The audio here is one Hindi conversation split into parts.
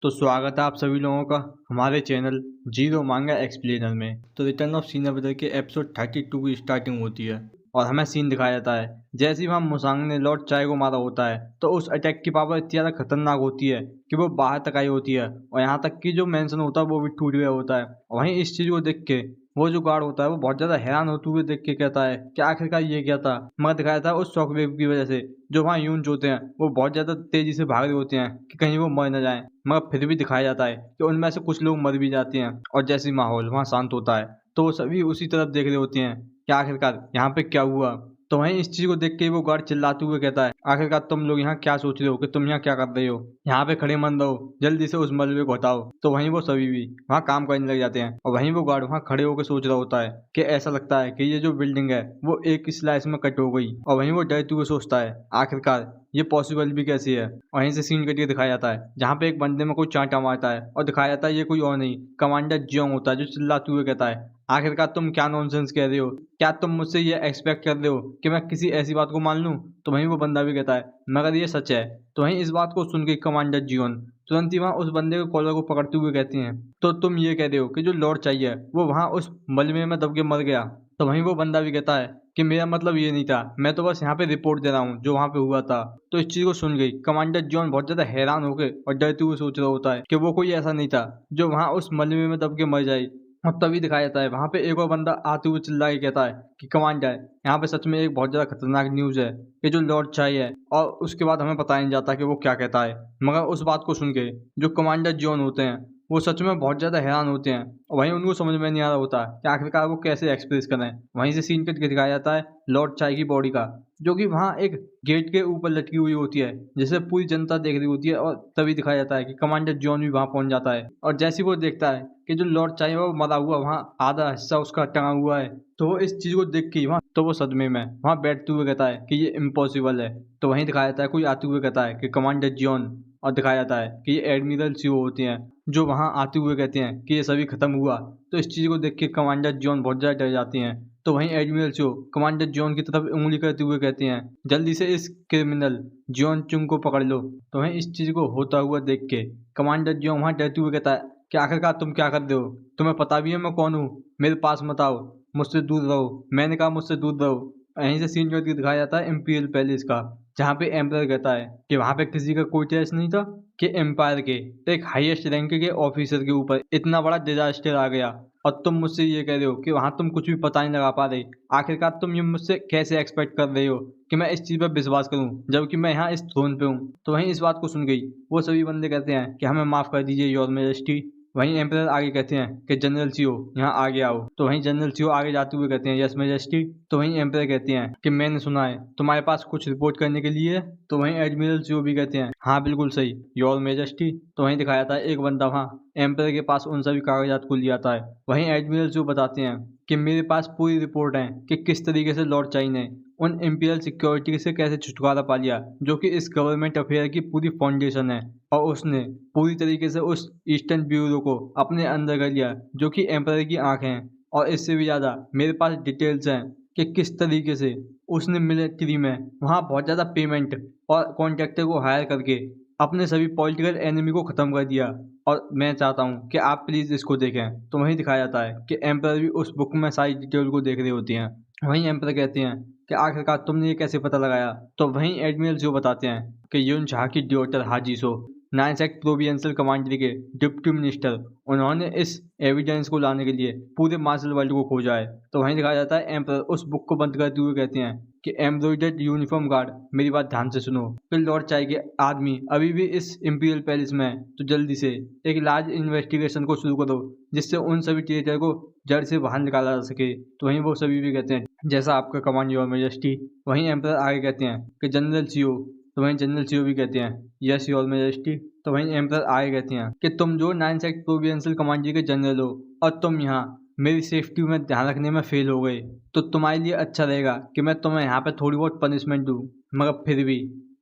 तो स्वागत है आप सभी लोगों का हमारे चैनल जीरो मांगा एक्सप्लेनर में। तो रिटर्न ऑफ सीना ब्रदर के एपिसोड 32 की स्टार्टिंग होती है और हमें सीन दिखाया जाता है जैसे ही वहाँ मुसांग ने लॉर्ड चाय को मारा होता है तो उस अटैक की पावर इतनी ज़्यादा खतरनाक होती है कि वो बाहर तक आई होती है और यहाँ तक कि जो मेंशन होता है वो भी टूट गया होता है। वहीं इस चीज़ को देख के वो जो गार्ड होता है वो बहुत ज़्यादा हैरान होते हुए देख के कहता है कि आखिरकार ये क्या था, मगर दिखाया था उस शॉक वेव की वजह से जो वहाँ यून्स होते हैं वो बहुत ज़्यादा तेज़ी से भाग रहे होते हैं कि कहीं वो मर न जाएं। मगर फिर भी दिखाया जाता है कि उनमें से कुछ लोग मर भी जाते हैं और जैसे ही माहौल वहाँ शांत होता है तो वो सभी उसी तरफ देख रहे होते हैं कि आखिरकार यहाँ पे क्या हुआ। तो वहीं इस चीज़ को देख के वो गार्ड चिल्लाते हुए कहता है, आखिरकार तुम लोग यहाँ क्या सोच रहे हो कि तुम यहाँ क्या कर रहे हो, यहाँ पे खड़े मत रहो, जल्दी से उस मलबे को हटाओ। तो वहीं वो सभी भी वहाँ काम करने लग जाते हैं और वहीं वो गार्ड वहाँ खड़े होकर सोच रहा होता है कि ऐसा लगता है कि ये जो बिल्डिंग है वो एक स्लाइस में कट हो गई। और वहीं वो डरते हुए सोचता है आखिरकार ये पॉसिबल भी कैसे है। वहीं से सीन कट के दिखाया जाता है जहाँ पे एक बंदे में कोई चांटा मारता है और दिखाया जाता है ये कोई और नहीं कमांडर जियोंग होता है जो चिल्लाते हुए कहता है, आखिरकार तुम क्या नॉनसेंस कह रहे हो, क्या तुम मुझसे ये एक्सपेक्ट कर रहे हो कि मैं किसी ऐसी बात को मान लूं। तो वहीं वो बंदा भी कहता है मगर ये सच है। तो वहीं इस बात को सुन के कमांडर जियोन तुरंत ही वहाँ उस बंदे के कॉलर को पकड़ते हुए कहती हैं, तो तुम ये कह रहे हो कि जो लॉर्ड चाहिए वो वहाँ उस मलबे में दब के मर गया। तो वहीं वो बंदा भी कहता है कि मेरा मतलब ये नहीं था, मैं तो बस यहाँ पे रिपोर्ट दे रहा हूँ जो वहाँ पे हुआ था। तो इस चीज़ को सुन गई कमांडर जॉन बहुत ज़्यादा हैरान हो गए और डरते हुए सोच रहा होता है कि वो कोई ऐसा नहीं था जो वहाँ उस मलबे में दब के मर जाए। और तभी दिखाया जाता है वहाँ पे एक और बंदा आते हुए चिल्ला के कहता है कि कमांडर यहाँ पे सच में एक बहुत ज़्यादा खतरनाक न्यूज़ है कि जो लॉर्ड चाई है। और उसके बाद हमें पता नहीं जाता कि वो क्या कहता है, मगर उस बात को सुन के जो कमांडर जॉन होते हैं वो सच में बहुत ज़्यादा हैरान होते हैं और वहीं उनको समझ में नहीं आ रहा होता कि आखिरकार वो कैसे एक्सप्रेस करें। वहीं से सीन कट के दिखाया जाता है लॉर्ड चाई की बॉडी का जो कि वहाँ एक गेट के ऊपर लटकी हुई होती है जिसे पूरी जनता देख रही होती है। और तभी दिखाया जाता है कि कमांडर जॉन भी वहाँ पहुँच जाता है और जैसे ही वो देखता है कि जो लॉर्ड चाई है वो मरा हुआ वहाँ आधा हिस्सा उसका टंगा हुआ है तो वो इस चीज़ को देख के वहाँ तो वो सदमे में वहाँ बैठते हुए कहता है कि ये इम्पॉसिबल है। तो वहीं दिखाया जाता है कोई आते हुए कहता है कि कमांडर जॉन, और दिखाया जाता है कि ये एडमिरल सीओ होते हैं जो वहाँ आते हुए कहते हैं कि ये सभी खत्म हुआ। तो इस चीज़ को देख के कमांडर जॉन बहुत ज़्यादा डर जाते हैं। तो वहीं एडमिरल सीओ कमांडर जॉन की तरफ उंगली करते हुए कहते हैं, जल्दी से इस क्रिमिनल जॉन चुंग को पकड़ लो। तो वहीं इस चीज़ को होता हुआ देख के कमांडर जॉन वहाँ डरते हुए कहता है कि आखिरकार तुम क्या कर रहे हो, तुम्हें पता भी है मैं कौन हूँ, मेरे पास मत आओ, मुझसे दूर रहो, मैंने कहा मुझसे दूर रहो। यहीं से सीन जो दिखाया जाता है इम्पीरियल पैलेस का जहाँ पे एम्परर कहता है कि वहाँ पे किसी का कोई टेस्ट नहीं था कि एम्पायर के एक हाईएस्ट रैंक के ऑफिसर के ऊपर इतना बड़ा डिजास्टर आ गया और तुम मुझसे ये कह रहे हो कि वहाँ तुम कुछ भी पता नहीं लगा पा रहे। आखिरकार तुम ये मुझसे कैसे एक्सपेक्ट कर रहे हो कि मैं इस चीज़ पर विश्वास करूँ जबकि मैं यहाँ इस थ्रोन पे हूँ। तो वहीं इस बात को सुन गई वो सभी बंदे कहते हैं कि हमें माफ़ कर दीजिए योर मेजेस्टी। वहीं एम्परर आगे कहते हैं कि जनरल सीओ यहाँ आगे आओ। तो वहीं जनरल सीओ आगे जाते हुए कहते हैं यस मेजेस्टी। तो वहीं एम्परर कहते हैं कि मैंने सुना है तुम्हारे पास कुछ रिपोर्ट करने के लिए है। तो वहीं एडमिरल सीओ भी कहते हैं हाँ बिल्कुल सही योर मेजेस्टी। तो वहीं दिखाया था एक बंदा वहाँ एम्परर के पास उन सभी कागजात को ले आता है। वहीं एडमिरल सीओ बताते हैं कि मेरे पास पूरी रिपोर्ट है कि किस तरीके से लॉर्ड चाई ने उन इम्पीरियल सिक्योरिटी से कैसे छुटकारा पा लिया जो कि इस गवर्नमेंट अफेयर की पूरी फाउंडेशन है। और उसने पूरी तरीके से उस ईस्टर्न ब्यूरो को अपने अंदर कर लिया जो कि एम्परर की आँख हैं। और इससे भी ज़्यादा मेरे पास डिटेल्स हैं कि किस तरीके से उसने मिलिट्री में वहाँ बहुत ज़्यादा पेमेंट और कॉन्ट्रैक्टर को हायर करके अपने सभी पॉलिटिकल एनिमी को ख़त्म कर दिया। और मैं चाहता हूँ कि आप प्लीज़ इसको देखें। तो वहीं दिखाया जाता है कि एम्परर भी उस बुक में सारी डिटेल को देख रही होती हैं। वहीं एम्परर कहते हैं कि आखिरकार तुमने ये कैसे पता लगाया। तो वहीं एडमिरल जो बताते हैं कि यून शाह की डॉटर हाजीसो 9 सेक्ट प्रोविंशियल कमांडर के डिप्टी मिनिस्टर, उन्होंने इस एविडेंस को लाने के लिए पूरे मार्शल वर्ल्ड को खोजा है। तो वहीं दिखाया जाता है एम्परर उस बुक को बंद करते हुए कहते हैं कि एम्ब्रॉयडर्ड यूनिफॉर्म गार्ड मेरी बात ध्यान से सुनो कि लॉर्ड चाई के आदमी अभी भी इस इम्पीरियल पैलेस में है। तो जल्दी से एक लार्ज इन्वेस्टिगेशन को शुरू करो जिससे उन सभी ट्रेटर को जड़ से बाहर निकाला जा सके। तो वहीं वो सभी भी कहते हैं जैसा आपका कमांड योर मेजेस्टी। वहीं एम्परर आगे कहते हैं कि जनरल सीओ। तो वहीं जनरल सीओ भी कहते हैं यस योर मेजेस्टी। तो वहीं एम्परर आगे कहते हैं कि तुम जो 9 सेक्ट प्रोविंशियल कमांडर के जनरल हो और तुम यहाँ मेरी सेफ्टी में ध्यान रखने में फेल हो गए, तो तुम्हारे लिए अच्छा रहेगा कि मैं तुम्हें यहाँ पे थोड़ी बहुत पनिशमेंट दूँ। मगर फिर भी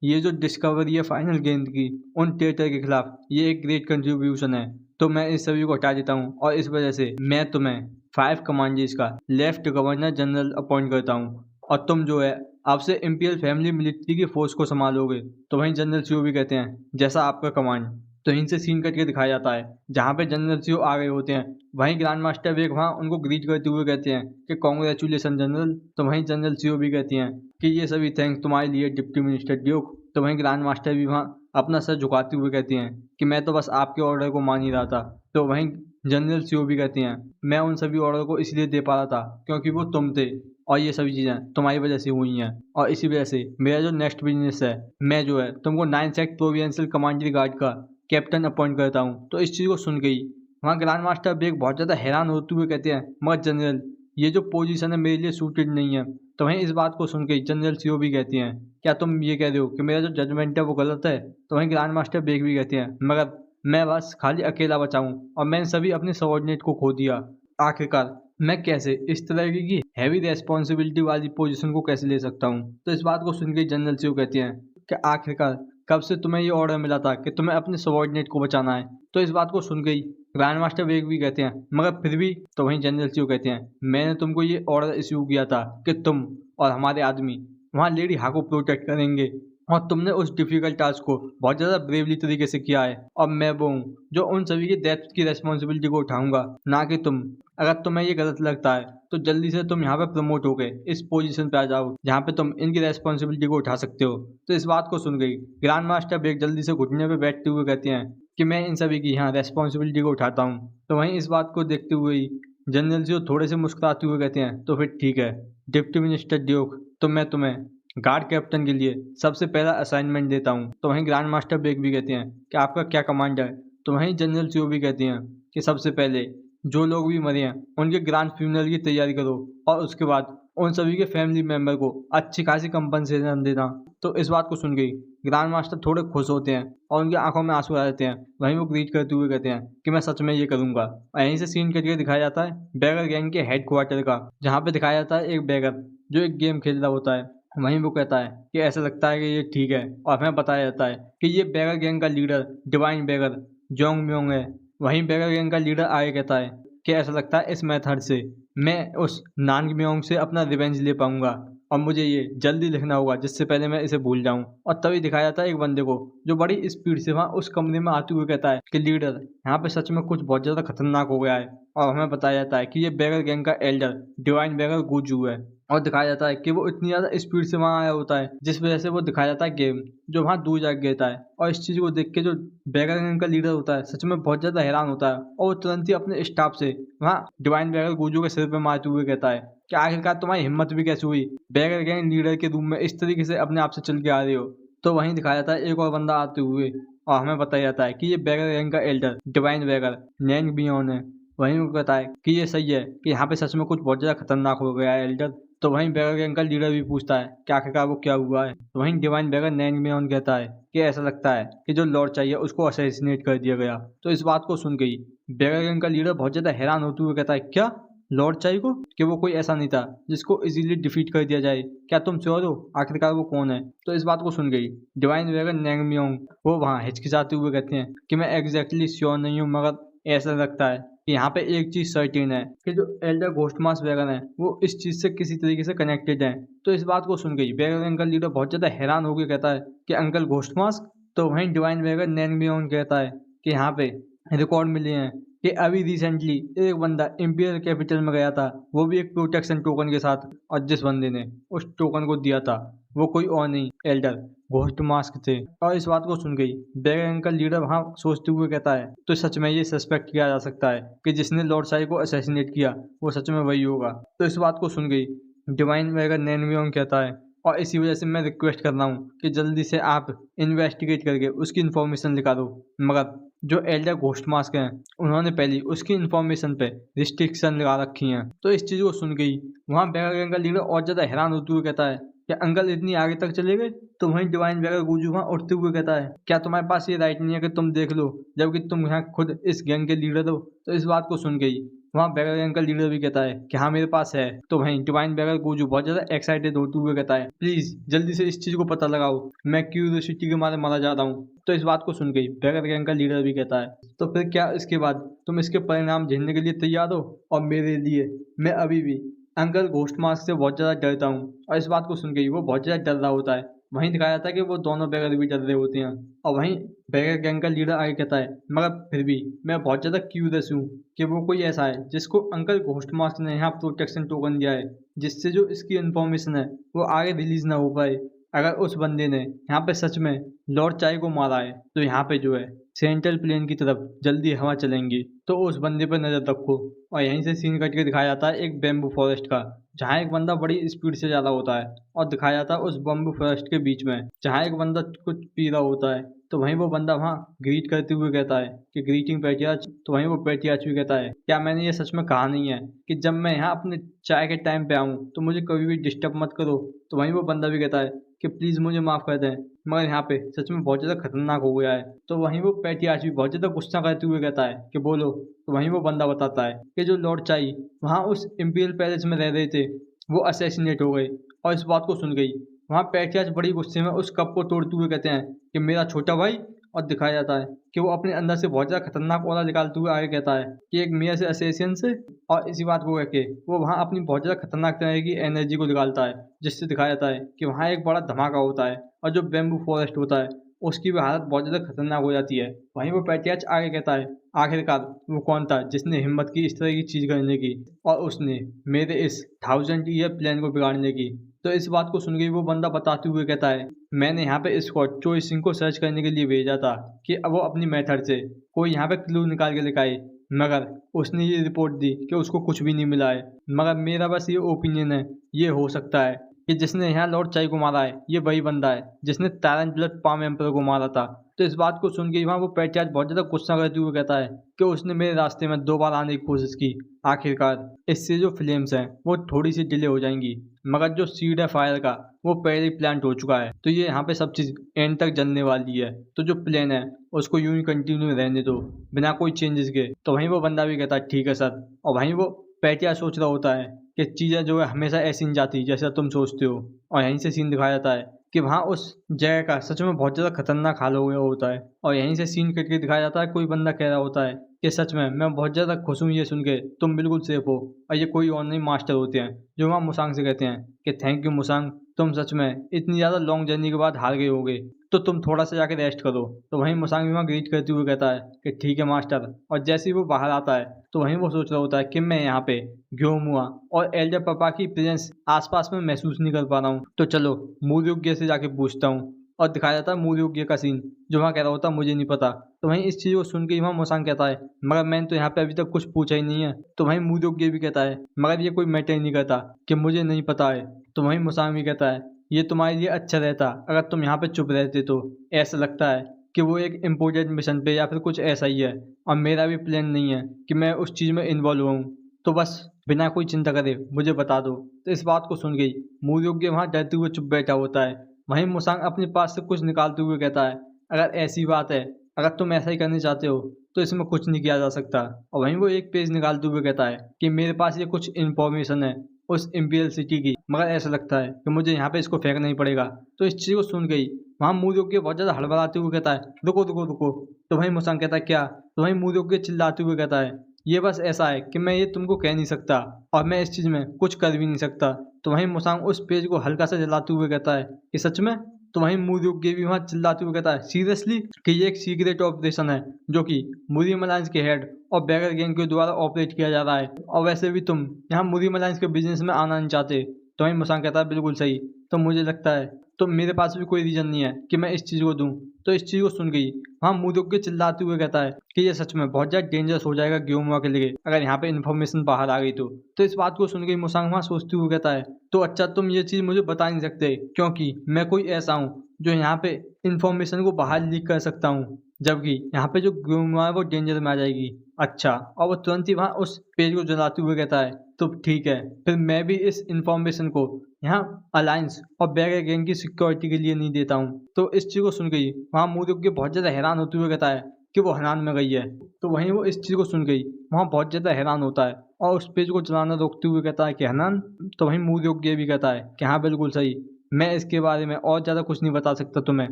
ये जो डिस्कवरी है फाइनल गेंद की उन ट्रेटर के खिलाफ ये एक ग्रेट कंट्रीब्यूशन है। तो मैं इस सभी को हटा देता हूँ और इस वजह से मैं तुम्हें 5 कमांडर्स का लेफ्ट गवर्नर जनरल अपॉइंट करता हूँ और तुम जो है अब से इम्पीरियल फैमिली मिलिट्री की फोर्स को संभालोगे। तो वहीं जनरल सीओ भी कहते हैं जैसा आपका कमांड। तो इनसे सीन कट के दिखाया जाता है जहाँ पे जनरल सीओ आ गए होते हैं। वहीं ग्रैंड मास्टर वेग वहाँ उनको ग्रीट करते हुए कहते हैं कि कॉन्ग्रेचुलेसन जनरल। तो वहीं जनरल सीओ भी कहती हैं कि ये सभी थैंक्स तुम्हारे लिए डिप्टी मिनिस्टर ड्यूक। तो वहीं ग्रैंड मास्टर भी वहाँ अपना सर झुकाते हुए कहती हैं कि मैं तो बस आपके ऑर्डर को मान ही रहा था। तो वहीं जनरल सीओ भी कहती हैं मैं उन सभी ऑर्डर को इसलिए दे पा रहा था क्योंकि वो तुम थे और ये सभी चीज़ें तुम्हारी वजह से हुई हैं। और इसी वजह से मेरा जो नेक्स्ट बिजनेस है, मैं जो है तुमको 9 सेक्ट प्रोविंशियल कमांडरी गार्ड का कैप्टन अपॉइंट करता हूँ। तो इस चीज़ को सुन गई वहाँ ग्रैंड मास्टर बेग बहुत ज़्यादा हैरान होते हुए कहते हैं मगर जनरल ये जो पोजीशन है मेरे लिए सूटेड नहीं है। तो वहीं इस बात को सुन के जनरल सीओ भी कहती हैं क्या तुम ये कह रहे हो कि मेरा जो जजमेंट है वो गलत है। तो वहीं ग्रैंड मास्टर बेग भी कहते हैं मगर मैं बस खाली अकेला बचा हूँ और मैंने सभी अपने सबॉर्डिनेट को खो दिया। आखिरकार मैं कैसे इस तरह की हैवी रेस्पॉन्सिबिलिटी वाली पोजीशन को कैसे ले सकता हूँ। तो इस बात को सुन के जनरल सीओ कहते हैं कि आखिरकार कब से तुम्हें ये ऑर्डर मिला था कि तुम्हें अपने सबॉर्डिनेट को बचाना है। तो इस बात को सुन गई ग्रैंड मास्टर वेग भी कहते हैं मगर फिर भी। तो वहीं जनरल सीओ कहते हैं मैंने तुमको ये ऑर्डर इश्यू किया था कि तुम और हमारे आदमी वहाँ लेडी हा को प्रोटेक्ट करेंगे और तुमने उस डिफिकल्ट टास्क को बहुत ज़्यादा ब्रेवली तरीके से किया है और मैं वो हूँ जो उन सभी की डेथ की रेस्पॉन्सिबिलिटी को उठाऊंगा, ना कि तुम। अगर तुम्हें ये गलत लगता है तो जल्दी से तुम यहाँ पे प्रमोट हो गए इस पोजीशन पे आ जाओ जहाँ पे तुम इनकी रेस्पॉन्सिबिलिटी को उठा सकते हो। तो इस बात को सुन गई ग्रैंड मास्टर बेग जल्दी से घुटने पे बैठते हुए कहते हैं कि मैं इन सभी की यहाँ रेस्पॉन्सिबिलिटी को उठाता हूँ। तो वहीं इस बात को देखते हुए ही जनरल जी थोड़े से मुस्कुराते हुए कहते हैं तो फिर ठीक है डिप्टी मिनिस्टर ड्यूक, तो मैं तुम्हें गार्ड कैप्टन के लिए सबसे पहला असाइनमेंट देता हूँ। तो वहीं ग्रैंड मास्टर बेग भी कहते हैं कि आपका क्या कमांड है। तो वहीं जनरल सीओ भी कहते हैं कि सबसे पहले जो लोग भी मरे हैं उनके ग्रैंड फ्यूनरल की तैयारी करो और उसके बाद उन सभी के फैमिली मेम्बर को अच्छी खासी कंपनसेशन देना। तो इस बात को सुन गई ग्रैंड मास्टर थोड़े खुश होते हैं और उनकी आंखों में आंसू आ जाते हैं। वहीं वो ग्रीट करते हुए कहते हैं कि मैं सच में ये करूंगा। और यहीं से सीन करके दिखाया जाता है बैगर गैंग के हेड क्वार्टर का, जहाँ पे दिखाया जाता है एक बैगर जो एक गेम खेल रहा होता है। वहीं वो कहता है कि ऐसा लगता है कि ये ठीक है और हमें बताया जाता है कि ये बैगर गैंग का लीडर डिवाइन बैगर जोंग म्योंग है। वहीं बैगर गैंग का लीडर आगे कहता है कि ऐसा लगता है इस मेथड से मैं उस नांग म्योंग से अपना रिवेंज ले पाऊंगा और मुझे ये जल्दी लिखना होगा जिससे पहले मैं इसे भूल जाऊं। और तभी दिखाया जाता है एक बंदे को जो बड़ी स्पीड से वहाँ उस कमरे में आते हुए कहता है कि लीडर यहाँ पे सच में कुछ बहुत ज़्यादा खतरनाक हो गया है। और हमें बताया जाता है कि ये बैगर गैंग का एल्डर डिवाइन बैगर गुजू है। और दिखाया जाता है कि वो इतनी ज़्यादा स्पीड से वहाँ आया होता है जिस वजह से वो दिखाया जाता है गेम जो वहाँ दूर जा गिरता है। और इस चीज़ को देख के जो बैगर गैंग का लीडर होता है सच में बहुत ज़्यादा हैरान होता है और वो तुरंत ही अपने स्टाफ से वहाँ डिवाइन बैगर गुजू के सिर पे मारते हुए कहता है कि आखिरकार तुम्हारी हिम्मत भी कैसे हुई बैगर गैंग लीडर के रूम में इस तरीके से अपने आप से चल के आ रहे हो। तो वहीं दिखाया जाता है एक और बंदा आते हुए और हमें बताया जाता है कि ये बैगर गैंग का एल्डर डिवाइन बैगर नैंग बियोन है। वहीं वो कहता है कि ये सही है कि यहाँ पे सच में कुछ बहुत ज़्यादा खतरनाक हो गया है एल्डर। तो वहीं बैगर गैंग का लीडर भी पूछता है कि आखिरकार वो क्या हुआ है। तो वहीं डिवाइन बैगर नैंग मियोन कहता है कि ऐसा लगता है कि जो लॉर्ड चाहिए उसको असैसिनेट कर दिया गया। तो इस बात को सुन गई बैगर गैंग का लीडर बहुत ज़्यादा हैरान होते हुए कहता है क्या लॉर्ड चाहिए को, कि वो कोई ऐसा नहीं था जिसको इजीली डिफीट कर दिया जाए, क्या तुम श्योर हो आखिरकार वो कौन है। तो इस बात को सुन गई डिवाइन बैगर नैंग मियोंग वो वहाँ हिचकिचाते हुए कहते हैं कि मैं एग्जैक्टली श्योर नहीं हूँ मगर ऐसा लगता है कि यहाँ पे एक चीज़ सर्टेन है कि जो एल्डर घोस्टमास वैगन है वो इस चीज़ से किसी तरीके से कनेक्टेड है। तो इस बात को सुन गई वैगन अंकल लीडर बहुत ज़्यादा हैरान होकर कहता है कि अंकल घोस्टमास। तो वहीं डिवाइन वैगन नैन बियोन कहता है कि यहाँ पे रिकॉर्ड मिले हैं कि अभी रिसेंटली एक बंदा इंपीरियल कैपिटल में गया था वो भी एक प्रोटेक्शन टोकन के साथ, और जिस बंदे ने उस टोकन को दिया था वो कोई और नहीं एल्डर घोस्ट मास्क थे। और इस बात को सुन गई बैगर का लीडर वहाँ सोचते हुए कहता है तो सच में ये सस्पेक्ट किया जा सकता है कि जिसने लॉर्ड साई को असैसिनेट किया वो सच में वही होगा। तो इस बात को सुन गई डिवाइन वैगर नैनवियोंग कहता है और इसी वजह से मैं रिक्वेस्ट कर रहा हूँ कि जल्दी से आप इन्वेस्टिगेट करके उसकी इन्फॉर्मेशन निकाल दो। मगर जो एल्डर घोस्ट मास्क हैं उन्होंने पहले उसकी इन्फॉर्मेशन पे रिस्ट्रिक्शन लगा रखी हैं। तो इस चीज़ को सुन गई वहाँ बैगर का लीडर और ज़्यादा हैरान होते हुए कहता है कि अंकल इतनी आगे तक चले गए। तो वहीं डिवाइन बैगर गुजू वहाँ उठते हुए कहता है क्या तुम्हारे पास ये राइट नहीं है कि तुम देख लो जबकि तुम यहाँ खुद इस गैंग के लीडर हो। तो इस बात को सुन गई वहाँ बैगर गैंग का लीडर भी कहता है कि हाँ मेरे पास है। तो वहीं डिवाइन बैगर गुजू बहुत ज़्यादा एक्साइटेड होते हुए कहता है प्लीज़ जल्दी से इस चीज़ को पता लगाओ, मैं क्यूरियोसिटी के मारे मारा जा रहा हूँ। तो इस बात को सुन गई बैगर गैंग का लीडर भी कहता है तो फिर क्या इसके बाद तुम इसके परिणाम झेलने के लिए तैयार हो। और मेरे लिए मैं अभी भी अंकल घोस्ट मास्क से बहुत ज़्यादा डरता हूँ। और इस बात को सुन गई वो बहुत ज़्यादा डर रहा होता है वहीं दिखाया जाता है कि वो दोनों बैगर भी डर रहे होते हैं। और वहीं बैगर गैंग का लीडर आगे कहता है, मगर फिर भी मैं बहुत ज़्यादा क्यूरियस हूँ कि वो कोई ऐसा है जिसको अंकल घोस्ट मास्टर ने यहाँ प्रोटेक्शन टोकन दिया है, जिससे जो इसकी इन्फॉर्मेशन है वो आगे रिलीज ना हो पाए। अगर उस बंदे ने यहाँ पे सच में लॉर्ड चाई को मारा है तो यहाँ पे जो है सेंट्रल प्लेन की तरफ जल्दी हवा चलेंगी, तो उस बंदे पर नजर रखो। और यहीं से सीन कट के दिखाया जाता है एक बैम्बू फॉरेस्ट का, जहाँ एक बंदा बड़ी स्पीड से जा रहा होता है और दिखाया जाता है उस बैम्बू फॉरेस्ट के बीच में जहाँ एक बंदा कुछ पी रहा होता है। तो वहीं वो बंदा वहाँ ग्रीट करते हुए कहता है कि ग्रीटिंग पैटियाज। तो वहीं वो पैटियाज भी कहता है, क्या मैंने ये सच में कहा नहीं है कि जब मैं यहाँ अपने चाय के टाइम पे आऊँ तो मुझे कभी भी डिस्टर्ब मत करो। तो वहीं वो बंदा भी कहता है कि प्लीज़ मुझे माफ़ कर दें, मगर यहाँ पे सच में बहुत ज़्यादा खतरनाक हो गया है। तो वहीं वो पैटियाज भी बहुत ज़्यादा गुस्सा करते हुए कहता है कि बोलो। तो वहीं वो बंदा बताता है कि जो लॉर्ड चाई वहाँ उस इम्पीरियल पैलेस में रह रहे थे वो असैसिनेट हो गए। और इस बात को सुन गई वहाँ पैटियाज बड़ी गुस्से में उस कप को तोड़ते हुए कहते हैं कि मेरा छोटा भाई। और दिखाया जाता है कि वो अपने अंदर से बहुत ज़्यादा खतरनाक ऑरा निकालते हुए आगे कहता है कि एक मेयर से असैसिन से। और इसी बात को कह के वो वहाँ अपनी बहुत ज़्यादा खतरनाक तरह की एनर्जी को निकालता है, जिससे दिखाया जाता है कि वहाँ एक बड़ा धमाका होता है और जो बैम्बू फॉरेस्ट होता है उसकी भी हालत बहुत ज़्यादा खतरनाक हो जाती है। वहीं वो पैटियाज आगे कहता है, आखिरकार वो कौन था जिसने हिम्मत की इस तरह की चीज़ करने की और उसने मेरे इस 1000 ईयर प्लान को बिगाड़ने की। तो इस बात को सुन के वो बंदा बताते हुए कहता है, मैंने यहाँ पे इसको चोई सिंह को सर्च करने के लिए भेजा था कि अब वो अपनी मेथड से कोई यहाँ पे क्लू निकाल के लेकर आए, मगर उसने ये रिपोर्ट दी कि उसको कुछ भी नहीं मिला है। मगर मेरा बस ये ओपिनियन है, ये हो सकता है कि जिसने यहाँ लॉर्ड चाई को मारा है ये वही बंदा है जिसने टायरन ब्लड पाम एम्पर को मारा था। तो इस बात को सुन के वहाँ वो पैटियाज बहुत ज़्यादा गुस्सा करते हुए कहता है कि उसने मेरे रास्ते में 2 बार आने की कोशिश की, आखिरकार इससे जो फ्लेम्स हैं वो थोड़ी सी डिले हो जाएंगी, मगर जो सीड है फायर का वो पहले ही प्लांट हो चुका है, तो ये यहाँ पे सब चीज़ एंड तक जलने वाली है। तो जो प्लान है उसको यूं ही कंटिन्यू रहने दो बिना कोई चेंजेस के। तो वहीं वो बंदा भी कहता है ठीक है सर। और वहीं वो पैटिया सोच रहा होता है कि चीज़ें जो है हमेशा ऐसी नहीं जाती जैसा तुम सोचते हो। और यहीं से सीन दिखाया जाता है कि वहाँ उस जगह का सच में बहुत ज़्यादा खतरनाक हाल हो गया होता है। और यहीं से सीन कट के दिखाया जाता है कोई बंदा कह रहा होता है कि सच में मैं बहुत ज़्यादा खुश हूँ ये सुन के, तुम बिल्कुल सेफ हो। और ये कोई और नहीं मास्टर होते हैं जो वहाँ मुसांग से कहते हैं कि थैंक यू मुसांग, तुम सच में इतनी ज़्यादा लॉन्ग जर्नी के बाद हार गए होगे, तो तुम थोड़ा सा जाके रेस्ट करो। तो वहीं मुसांग भी वहाँ ग्रीट करते हुए कहता है कि ठीक है मास्टर। और जैसे ही वो बाहर आता है तो वहीं वो सोच रहा होता है कि मैं यहाँ पे गुम हुआ और एल्डर पापा की प्रेजेंस आसपास में महसूस नहीं कर पा रहा हूँ, तो चलो मूर्योग्य से जाके पूछता हूँ। और दिखाया जाता है मूर्योग्य का सीन, जो वहाँ कह रहा होता है मुझे नहीं पता। तो वहीं इस चीज़ को सुन के वहाँ मुसांग कहता है मगर मैंने तो यहाँ पे अभी तक कुछ पूछा ही नहीं है। तो वहीं मूर्योग्य भी कहता है मगर ये कोई मैटर ही नहीं करता कि मुझे नहीं पता है। तो वहीं मुसांग भी कहता है ये तुम्हारे लिए अच्छा रहता अगर तुम यहाँ पे चुप रहते, तो ऐसा लगता है कि वो एक इम्पोर्टेंट मिशन पे या फिर कुछ ऐसा ही है और मेरा भी प्लान नहीं है कि मैं उस चीज़ में इन्वॉल्व हूँ, तो बस बिना कोई चिंता करे मुझे बता दो। तो इस बात को सुन गई मूर्योग्य वहाँ डरते हुए चुप बैठा होता है। वहीं मुसांग अपने पास से कुछ निकालते हुए कहता है अगर ऐसी बात है, अगर तुम ऐसा ही करने चाहते हो तो इसमें कुछ नहीं किया जा सकता। और वहीं वो एक पेज निकालते हुए कहता है कि मेरे पास ये कुछ इन्फॉर्मेशन है उस इम्पीरियल सिटी की, मगर ऐसा लगता है कि मुझे यहाँ पे इसको फेंकना ही पड़ेगा। तो इस चीज़ को सुन गई वहाँ मूर्योग्य बहुत ज़्यादा हड़बड़ाते हुए कहता है रुको रुको रुको। तो वहीं मुसांग कहता है क्या? तो वहीं मूर्योग्य चिल्लाते हुए कहता है ये बस ऐसा है कि मैं ये तुमको कह नहीं सकता और मैं इस चीज़ में कुछ कर भी नहीं सकता। तो वहीं मुसांग उस पेज को हल्का सा जलाते हुए कहता है कि सच में? तो वहीं मूर्योग्य भी वहाँ चिल्लाते हुए कहता है सीरियसली कि ये एक सीक्रेट ऑपरेशन है जो कि मुरीम अलायंस के हेड और बैगर गैंग के द्वारा ऑपरेट किया जा रहा है, और वैसे भी तुम यहाँ मुरीम अलायंस के बिजनेस में आना नहीं चाहते। तो वहीं मुसांग कहता है बिल्कुल सही, तो मुझे लगता है तो मेरे पास भी कोई रीज़न नहीं है कि मैं इस चीज़ को दूँ। तो इस चीज़ को सुन गई वहाँ मूर्योग्य चिल्लाते हुए कहता है कि ये सच में बहुत ज़्यादा डेंजरस हो जाएगा ग्योमुआ के लिए अगर यहाँ पे इन्फॉर्मेशन बाहर आ गई तो। तो इस बात को सुन गई मुसांग वहाँ सोचते हुए कहता है तो अच्छा तुम ये चीज़ मुझे बता नहीं सकते क्योंकि मैं कोई ऐसा हूँ जो यहाँ पे इन्फॉर्मेशन को बाहर लीक कर सकता हूँ, जबकि यहाँ पे जो ग्योमुआ है वो डेंजर में आ जाएगी। अच्छा, और वो तुरंत ही वहाँ उस पेज को जलाते हुए कहता है तो ठीक है फिर मैं भी इस इन्फॉर्मेशन को यहाँ अलायंस और बैगर गैंग की सिक्योरिटी के लिए नहीं देता हूँ। तो इस चीज़ को सुन गई वहाँ मूर्योग्य बहुत ज़्यादा हैरान होते हुए कहता है कि वो हैरान में गई है। तो वहीं वो इस चीज़ को सुन गई वहाँ बहुत ज़्यादा हैरान होता है और उस पेज को जलाना रोकते हुए कहता है कि हैरान। तो वहीं मूर्योग्य भी कहता है कि हाँ बिल्कुल सही, मैं इसके बारे में और ज़्यादा कुछ नहीं बता सकता तुम्हें।